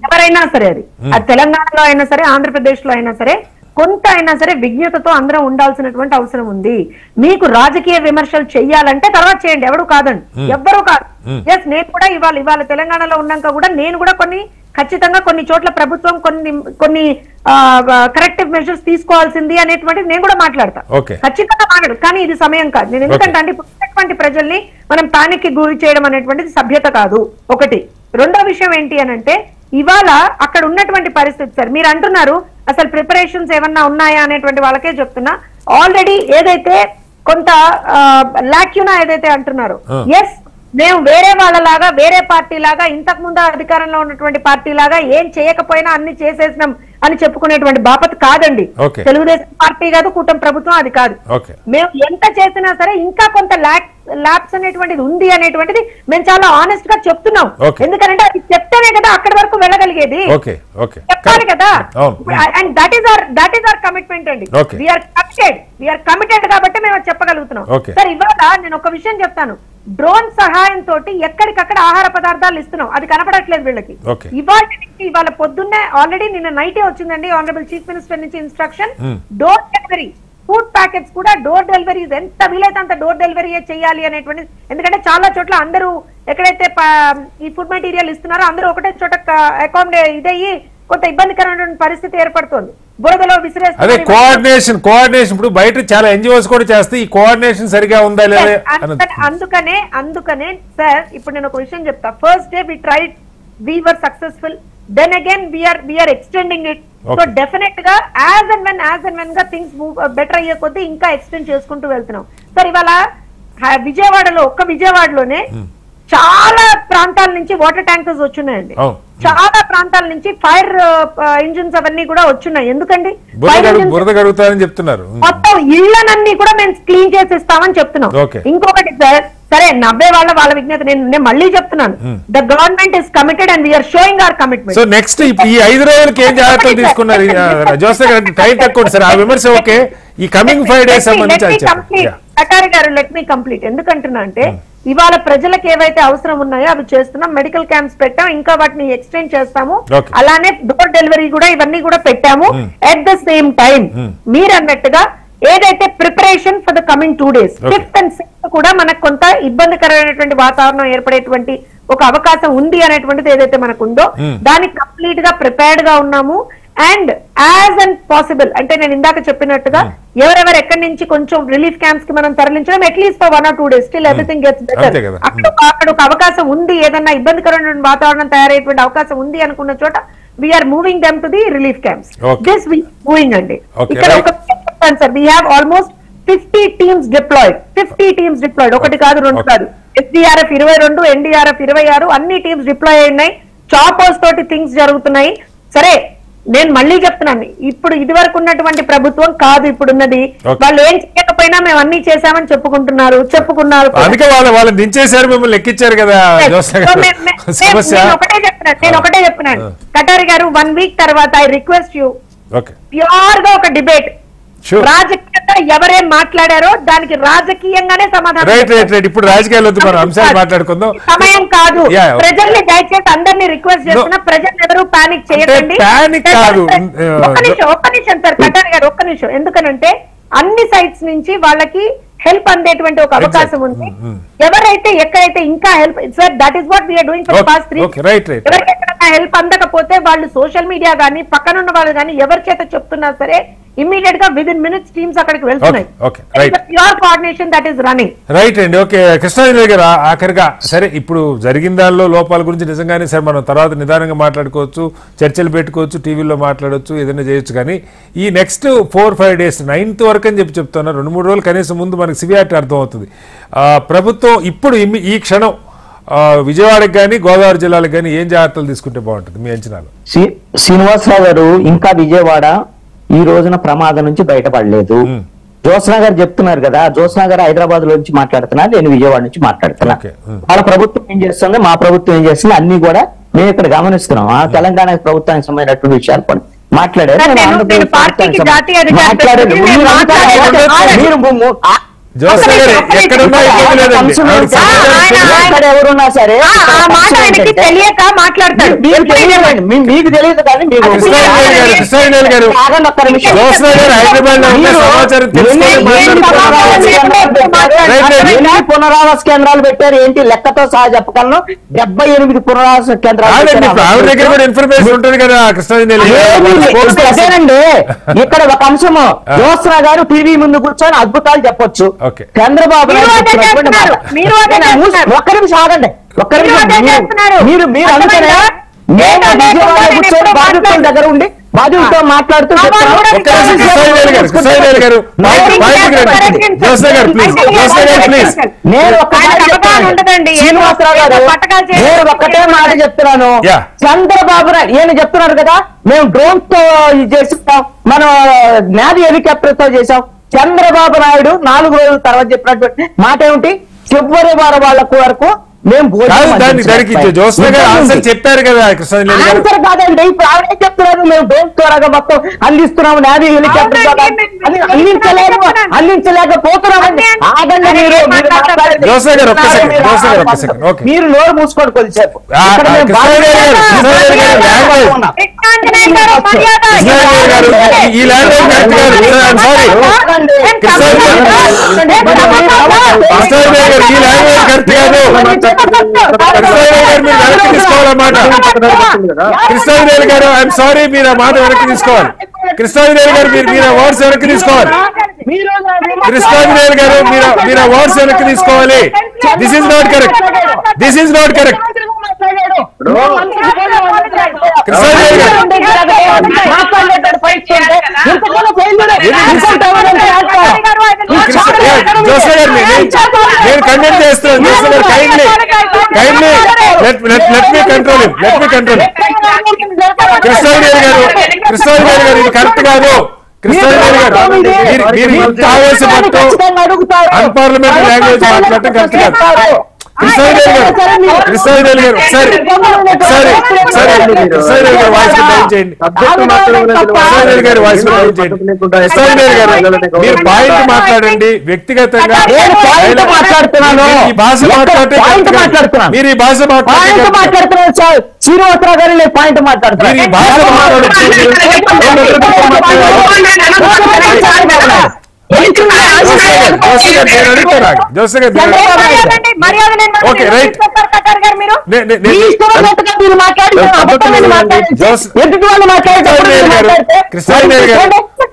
[SPEAKER 4] ఎవరైనా సరే, అది తెలంగాణలో అయినా సరే, ఆంధ్రప్రదేశ్ లో అయినా సరే, కొంత అయినా సరే విజ్ఞతతో అందరం ఉండాల్సినటువంటి అవసరం ఉంది. మీకు రాజకీయ విమర్శలు చెయ్యాలంటే తర్వాత చేయండి, ఎవరు కాదండి, ఎవ్వరూ కాదు. ఎస్, నేను కూడా ఇవాళ తెలంగాణలో ఉన్నాక కూడా నేను కూడా ఖచ్చితంగా కొన్ని చోట్ల ప్రభుత్వం కొన్ని కరెక్టివ్ మెజర్స్ తీసుకోవాల్సింది అనేటువంటిది నేను కూడా మాట్లాడతా, ఖచ్చితంగా మాట్లాడు. కానీ ఇది సమయం కాదు. నేను ఎందుకంటే అంటే ఇటువంటి ప్రజల్ని మనం పానిక్కి గురి చేయడం అనేటువంటిది సభ్యత కాదు. ఒకటి. రెండో విషయం ఏంటి అనంటే ఇవాళ అక్కడ ఉన్నటువంటి పరిస్థితి సార్, మీరు అంటున్నారు అసలు ప్రిపరేషన్స్ ఏమన్నా ఉన్నాయా అనేటువంటి వాళ్ళకే చెప్తున్నా. ఆల్రెడీ ఏదైతే కొంత లాక్యునా ఏదైతే అంటున్నారో, ఎస్ మేము వేరే వాళ్ళలాగా వేరే పార్టీ లాగా ఇంతకు ముందు అధికారంలో ఉన్నటువంటి పార్టీ లాగా ఏం చేయకపోయినా అన్ని చేసేసినాం అని చెప్పుకునేటువంటి బాపత్ కాదండి. తెలుగుదేశం పార్టీ కాదు, కూటమి ప్రభుత్వం అది కాదు. మేము ఎంత చేసినా సరే ఇంకా కొంత ల్యాబ్స్ అనేటువంటిది ఉంది అనేటువంటిది మేము చాలా ఆనెస్ట్ గా చెప్తున్నాం. ఎందుకంటే అది చెప్తేనే కదా అక్కడి వరకు వెళ్ళగలిగేది, చెప్పాలి కదా. And that is our commitment అండి. వీఆర్ కమిటెడ్ కాబట్టి మేము చెప్పగలుగుతున్నాం. సార్ ఇవాళ నేను ఒక విషయం చెప్తాను, డ్రోన్ సహాయంతో ఎక్కడికక్కడ ఆహార పదార్థాలు ఇస్తున్నాం, అది కనపడట్లేదు వీళ్ళకి. ఇవాళ పొద్దున్నే ఆల్రెడీ నిన్న నైటే వచ్చిందండి ఆనరబుల్ చీఫ్ మినిస్టర్ నుంచి instruction, door delivery food packets కూడా డోర్ డెలివరీ ఎంత వీలైతే అంత డోర్ డెలివరీ చేయాలి అనేటువంటిది. ఎందుకంటే చాలా చోట్ల అందరూ ఎక్కడైతే ఈ ఫుడ్ మెటీరియల్ ఇస్తున్నారో అందరూ ఒకటే చోట అకామిడేట్ ఇదయ్యి కొంత ఇబ్బందికరమైన పరిస్థితి ఏర్పడుతుంది. బురదలో విసిరేస్తే
[SPEAKER 1] కోఆర్డినేషన్ ఇప్పుడు బయట చాలా ఎన్జిఓస్ కూడా చేస్తే ఈ కోఆర్డినేషన్ సరిగా ఉందా లేదా.
[SPEAKER 4] అందుకనే సార్ ఇప్పుడు నేను ఒక విషయం చెప్తా. First day we were successful, then again we are extending it. So definitely గా as and when గా things move better అయ్యే కొద్దీ ఇంకా ఎక్స్టెండ్ చేసుకుంటూ వెళ్తున్నాం. సార్ ఇవాళ విజయవాడలోనే చాలా ప్రాంతాల నుంచి వాటర్ ట్యాంకర్స్ వచ్చున్నాయండి. చాలా ప్రాంతాల నుంచి ఫైర్ ఇంజిన్స్ అవన్నీ కూడా వచ్చున్నాయి. ఎందుకండి
[SPEAKER 1] చెప్తున్నారు,
[SPEAKER 4] మొత్తం ఇళ్లనన్నీ కూడా మేము క్లీన్ చేసి ఇస్తామని చెప్తున్నాం. ఇంకొకటి సార్, సరే నవ్వే వాళ్ళ విజ్ఞత నేను మళ్ళీ చెప్తున్నాను, the government is committed and we're showing our commitment.
[SPEAKER 1] So next ఈ 5 రోజులకి ఏం జాగ్రత్తలు తీసుకున్నారు జోసెఫ్ గారు? టైం తక్కువ సార్, ఆ విమర్శ ఓకే. ఈ కమింగ్ 5 days
[SPEAKER 4] కటారి గారు లెట్ మీ కంప్లీట్. ఎందుకంటున్నా అంటే ఇవాళ ప్రజలకు ఏవైతే అవసరం ఉన్నాయో అవి చేస్తున్నాం. మెడికల్ క్యాంప్స్ పెట్టాం, ఇంకా వాటిని ఎక్స్టెండ్ చేస్తాము. అలానే డోర్ డెలివరీ కూడా ఇవన్నీ కూడా పెట్టాము. అట్ ద సేమ్ టైం మీరు అన్నట్టుగా ఏదైతే preparation for the coming 2 days 5th and 6th కూడా మనకు కొంత ఇబ్బందికరమైనటువంటి వాతావరణం ఏర్పడేటువంటి ఒక అవకాశం ఉంది అనేటువంటిది ఏదైతే మనకు ఉందో దానికి కంప్లీట్ గా ప్రిపేర్డ్ గా ఉన్నాము. అండ్ యాజ్ అండ్ పాసిబుల్ అంటే నేను ఇందాక చెప్పినట్టుగా ఎవరెవరు ఎక్కడి నుంచి కొంచెం రిలీఫ్ క్యాంప్స్ కి మనం తరలించడం at least for 1 or 2 days still everything gets better. అక్కడ ఒక అవకాశం ఉంది, ఏదన్నా ఇబ్బందికరమైన వాతావరణం తయారయ్యేటువంటి అవకాశం ఉంది అనుకున్న చోట we're moving them to the relief camps. This we moving అండి. ఇక్కడ ఒక sir we have almost 50 teams deployed. 50 teams deployed. ఒకటి కాదు రెండు కాదు. SDRF 22, NDRF 26 అన్ని టీమ్స్ డిప్లాయ్ అయినాయి. చాపర్స్ తోటి థింగ్స్ జరుగుతున్నాయి. సరే నేను మళ్ళీ చెప్తున్నాను, ఇప్పుడు ఇది వరకు ఉన్నటువంటి ప్రభుత్వం కాదు ఇప్పుడున్నది. వాళ్ళు ఏం చేయకపోయినా మేము అన్ని చేశామని చెప్పుకున్నారు.
[SPEAKER 1] అందుకే వాళ్ళు దించేశారు, మిమ్మల్ని ఎక్కించారు కదా.
[SPEAKER 4] నేను ఒకటే చెప్తున్నాను కటారి గారు, 1 week తర్వాత ఐ రిక్వెస్ట్ యూ ప్యూర్ గా ఒక డిబేట్, రాజకీయంగా ఎవరేం మాట్లాడారో దానికి రాజకీయంగానే సమాధానం.
[SPEAKER 1] ఇప్పుడు రాజకీయాలు అంశాలు మాట్లాడుకుందాం,
[SPEAKER 4] సమయం కాదు. ప్రజల్ని దయచేసి అందరినీ రిక్వెస్ట్ చేస్తున్నా, ప్రజలు ఎవరు పానిక్ చేయకండి. ఒక్క నిమిషం సార్ కటారి గారు, ఒక్క నిమిషం. ఎందుకనంటే అన్ని సైట్స్ నుంచి వాళ్ళకి హెల్ప్ అందేటువంటి ఒక అవకాశం ఉంది. ఎవరైతే ఎక్కడైతే ఇంకా help sir that is what we're doing for past 3. ఎవరికైనా హెల్ప్ అందకపోతే వాళ్ళు సోషల్ మీడియా గానీ పక్కనున్న వాళ్ళు గానీ ఎవరి చేత చెప్తున్నా సరే ఇమ్మీడియట్ గా విదిన్ మినిట్స్ టీమ్స్ అక్కడికి వెళ్తున్నాయి. Pure coordination that is running.
[SPEAKER 1] Right అండి. ఓకే కృష్ణాంజలి గారు, ఆఖరిగా సరే ఇప్పుడు జరిగిన దానిలో లోపాల గురించి నిజంగానే సరే మనం తర్వాత నిదానంగా మాట్లాడుకోవచ్చు, చర్చలు పెట్టుకోవచ్చు, టీవీలో మాట్లాడవచ్చు, ఏదైనా చేయొచ్చు. కానీ ఈ నెక్స్ట్ 4-5 days 9th వరకు అని చెప్తున్నారు. 2-3 రోజులు కనీసం ముందు మనకి సివియారిటీ అర్థమవుతుంది. ప్రభుత్వం ఇప్పుడు ఈ క్షణం విజయవాడకి కానీ గోదావరి జిల్లాలకు కానీ ఏం జాగ్రత్తలు తీసుకుంటే బాగుంటుంది మీ అంచనాలు?
[SPEAKER 5] శ్రీనివాసరావు గారు, ఇంకా విజయవాడ ఈ రోజున ప్రమాదం నుంచి బయటపడలేదు. జ్యోత్స్న గారు చెప్తున్నారు కదా, జ్యోత్స్న గారు హైదరాబాద్ లో నుంచి మాట్లాడుతున్నారు, నేను విజయవాడ నుంచి మాట్లాడుతున్నా. వాళ్ళ ప్రభుత్వం ఏం చేస్తుంది, మా ప్రభుత్వం ఏం చేస్తుంది అన్ని కూడా మేము ఇక్కడ గమనిస్తున్నాం. ఆ తెలంగాణ ప్రభుత్వానికి సంబంధించినటువంటి విషయాలు కూడా మాట్లాడారు. ఎవరున్నా సరే
[SPEAKER 4] తెలియక మాట్లాడతారు,
[SPEAKER 5] మీకు తెలియదు కానీ పునరావాస కేంద్రాలు పెట్టారు ఏంటి లెక్కతో సహా చెప్పగలను. 78 పునరావాస కేంద్రాలు. అదేనండి, ఇక్కడ ఒక అంశము జ్యోత్స్న గారు టీవీ ముందు కూర్చొని అద్భుతాలు చెప్పొచ్చు. చంద్రబాబు నాయుడు ఒక్క నిమిషం ఆగండి, ఒక్క నిమిషం. మీరు అనుకునే మేము విజయవాడ కూర్చొని బాధితుల దగ్గర ఉండి బాధ్యతతో మాట్లాడుతూ చెప్తాను.
[SPEAKER 1] కృష్ణారెడ్డి గారు జోస్నా గారు ప్లీజ్, జోస్నా గారు ప్లీజ్.
[SPEAKER 5] నేను శ్రీనివాసరావు గారు నేను ఒక్కటే మాట చెప్తున్నాను.
[SPEAKER 1] Yeah.
[SPEAKER 5] చంద్రబాబు నాయుడు ఈయన చెప్తున్నారు కదా, మేము డ్రోన్ తో చేస్తాం, మనం నావీ హెలికాప్టర్ తో చేసాం. చంద్రబాబు నాయుడు 4 రోజుల తర్వాత చెప్పినటువంటి మాట ఏమిటి, ఫిబ్రవరి వరకు మేము
[SPEAKER 1] దానికి జోస్నా గారు ఆన్సర్ చెప్పారు కదా కృష్ణారెడ్డి గారు.
[SPEAKER 5] ఆన్సర్ కాదండి, ఇప్పుడు ఆవిడే చెప్తున్నారు మేము డ్రోన్ త్వరగా మొత్తం అందిస్తున్నాము, నావీ హెలికాప్టర్ అందించలేకపోతున్నామండి. ఆగండి
[SPEAKER 1] జోస్నా గారు ఒక్క సెకండ్. ఓకే,
[SPEAKER 5] మీరు నోరు మూసుకోండి కొద్దిసేపు.
[SPEAKER 1] ఈ లాంగ్వేజ్ కరెక్ట్ కాదు. ఈ లాంగ్వేజ్ కరెక్ట్ కాదు. వెనక్కి తీసుకోవాలన్నమాట. కృష్ణారెడ్డి గారు ఐఎమ్ సారీ, మీరు ఆ మాట వెనక్కి తీసుకోవాలి. కృష్ణారెడ్డి గారు మీరు వర్డ్స్ వెనక్కి తీసుకోవాలి. కృష్ణారెడ్డి గారు మీరు వర్డ్స్ వెనక్కి తీసుకోవాలి. This is not correct. Krishnareddy గారు జోస్నా గారు నేను కండెమ్ చేస్తున్నాను. జోస్నా గారు kindly let me control Krishnareddy గారు ఇది కరెక్ట్ కాదు. కృష్ణారెడ్డి గారు మీరు ఇంత ఆవేశపడుతూ అన్పార్లమెంటరీ లాంగ్వేజ్ మాట్లాడటం కరెక్ట్ కాదు. కృష్ణారెడ్డి గారు కృష్ణారెడ్డి గారు వాయిస్ డౌన్ చేయండి. కృష్ణారెడ్డి గారు వాయిస్ డౌన్ చేయండి. కృష్ణారెడ్డి గారు మీరు పాయింట్ మాట్లాడండి. వ్యక్తిగతంగా ఈ భాష మాట్లాడుతున్నారు. మీరు ఈ భాష
[SPEAKER 5] మాట్లాడుతున్నారు. శ్రీనివాసరావు గారు నేను పాయింట్ మాట్లాడుతున్నారు.
[SPEAKER 1] మీరు ఈ భాష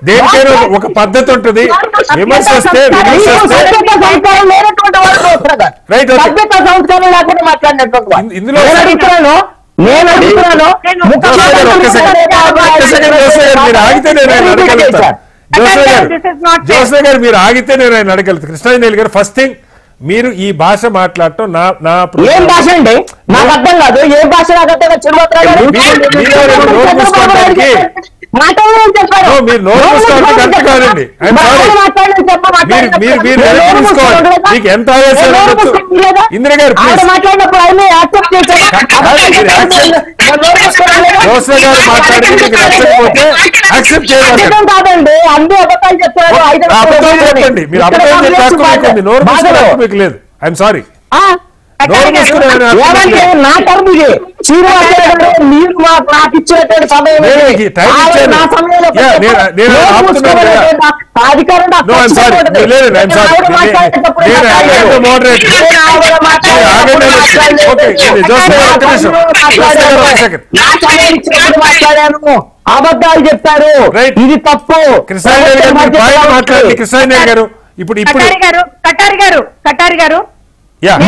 [SPEAKER 1] దేనికైనా ఒక పద్ధతి ఉంటుంది. విమర్శ వస్తే రైట్. ఇందులో
[SPEAKER 5] నేను అడుగుతున్నాను,
[SPEAKER 1] మీరు ఆగితే నేను ఆయన అడగలుగుతాను. జోస్నా గారు మీరు ఆగితే నేను ఆయన అడగలుగుతాను. కృష్ణారెడ్డి గారు ఫస్ట్ థింగ్, మీరు ఈ భాష మాట్లాడటం నా
[SPEAKER 5] ఏం భాష అండి నాకు అర్థం కాదు. ఏ భాష నాకు అర్థం కాదు.
[SPEAKER 1] మీరు నోరు మూసుకోవడం కరెక్ట్ కాదండి. మీరు తీసుకోవాలి. మీకు ఎంత ఆవేశం ఇందిరా గారు
[SPEAKER 5] మాట్లాడినప్పుడు
[SPEAKER 1] జోస్నా గారు మాట్లాడి మీకు నచ్చకపోతే యాక్సెప్ట్ చేయాలి
[SPEAKER 5] కాదండి. అన్ని అబద్ధాలు చెప్తారు.
[SPEAKER 1] చెప్పండి. మీరు అబద్ధం చెప్పండి. నోరు మూసుకోవడం మీకు లేదు. I'm sorry.
[SPEAKER 5] ఏమంటే నా టర్మ్ ఇది. శ్రీనివాసరావు గారు మీరు నాకు ఇచ్చినటువంటి సమయం అధికారం మాట్లాడాను, అబద్ధాలు చెప్తారు, ఇది తప్పు.
[SPEAKER 1] కృష్ణారెడ్డి గారు ఇప్పుడు
[SPEAKER 4] కటారి గారు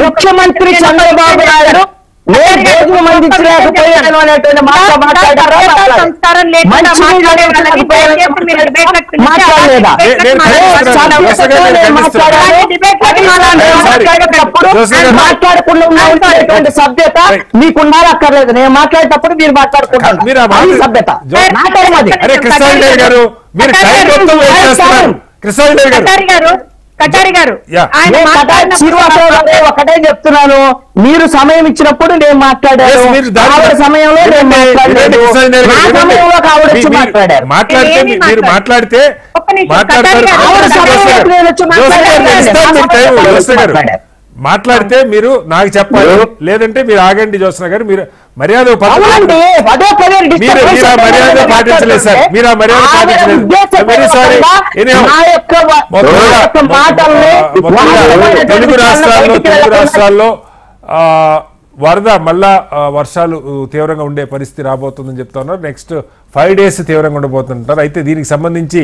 [SPEAKER 5] ముఖ్యమంత్రి చంద్రబాబు నాయుడు భోజనం అందించలేకపోయాను అనేటువంటి మాట మాట్లాడకుండా ఉన్నటువంటి సభ్యత మీకున్నారా అక్కర్లేదు. నేను మాట్లాడేటప్పుడు మీరు మాట్లాడుకుంటారు. సభ్యత శ్రీనివాసరావు గారు ఒకటే చెప్తున్నాను, మీరు సమయం ఇచ్చినప్పుడు నేను మాట్లాడాను. సమయంలో నేను మాట్లాడలేదు.
[SPEAKER 1] మాట్లాడితే మాట్లాడితే మీరు నాకు చెప్పాలి, లేదంటే మీరు ఆగండి. జోస్నా గారు మీరు మర్యాద మర్యాద పాటించలేదు సార్. మీరు ఆ మర్యాద పాటించలేదు. Very sorry. తెలుగు రాష్ట్రాల్లో వరద మళ్ళా వర్షాలు తీవ్రంగా ఉండే పరిస్థితి రాబోతుందని చెప్తా ఉన్నారు. నెక్స్ట్ 5 days తీవ్రంగా ఉండబోతుంటారు. అయితే దీనికి సంబంధించి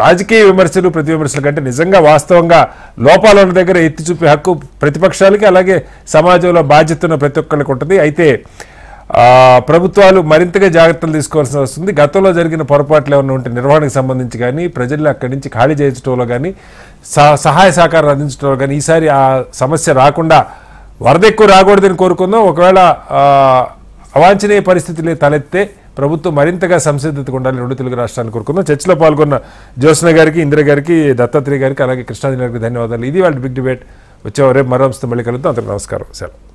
[SPEAKER 1] రాజకీయ విమర్శలు ప్రతి విమర్శల కంటే నిజంగా వాస్తవంగా లోపాలు ఉన్న దగ్గర ఎత్తి చూపే హక్కు ప్రతిపక్షాలకి, అలాగే సమాజంలో బాధ్యత ఉన్న ప్రతి ఒక్కరికి ఉంటుంది. అయితే ప్రభుత్వాలు మరింతగా జాగ్రత్తలు తీసుకోవాల్సి వస్తుంది. గతంలో జరిగిన పొరపాట్లు ఏమైనా ఉంటే నిర్వహణకు సంబంధించి కానీ, ప్రజల్ని అక్కడి నుంచి ఖాళీ చేయించడంలో కానీ, సహాయ సహకారాలు అందించడంలో కానీ ఈసారి ఆ సమస్య రాకుండా, వరద ఎక్కువ రాకూడదని కోరుకుందాం. ఒకవేళ అవాంఛనీయ పరిస్థితులు తలెత్తే ప్రభుత్వం మరింతగా సంసిద్ధతగా ఉండాలి రెండు తెలుగు రాష్ట్రాలను కోరుకుందాం. చర్చలో పాల్గొన్న జ్యోత్స్న గారికి, ఇందిర గారికి, దత్తాత్రేయ గారికి, అలాగే కృష్ణాజీ గారికి ధన్యవాదాలు. ఇది వాళ్ళ బిగ్ డిబేట్. వచ్చే రేపు మరో అంశంతో మళ్ళీ కలుద్దాం. అందరికీ నమస్కారం. సెలవు.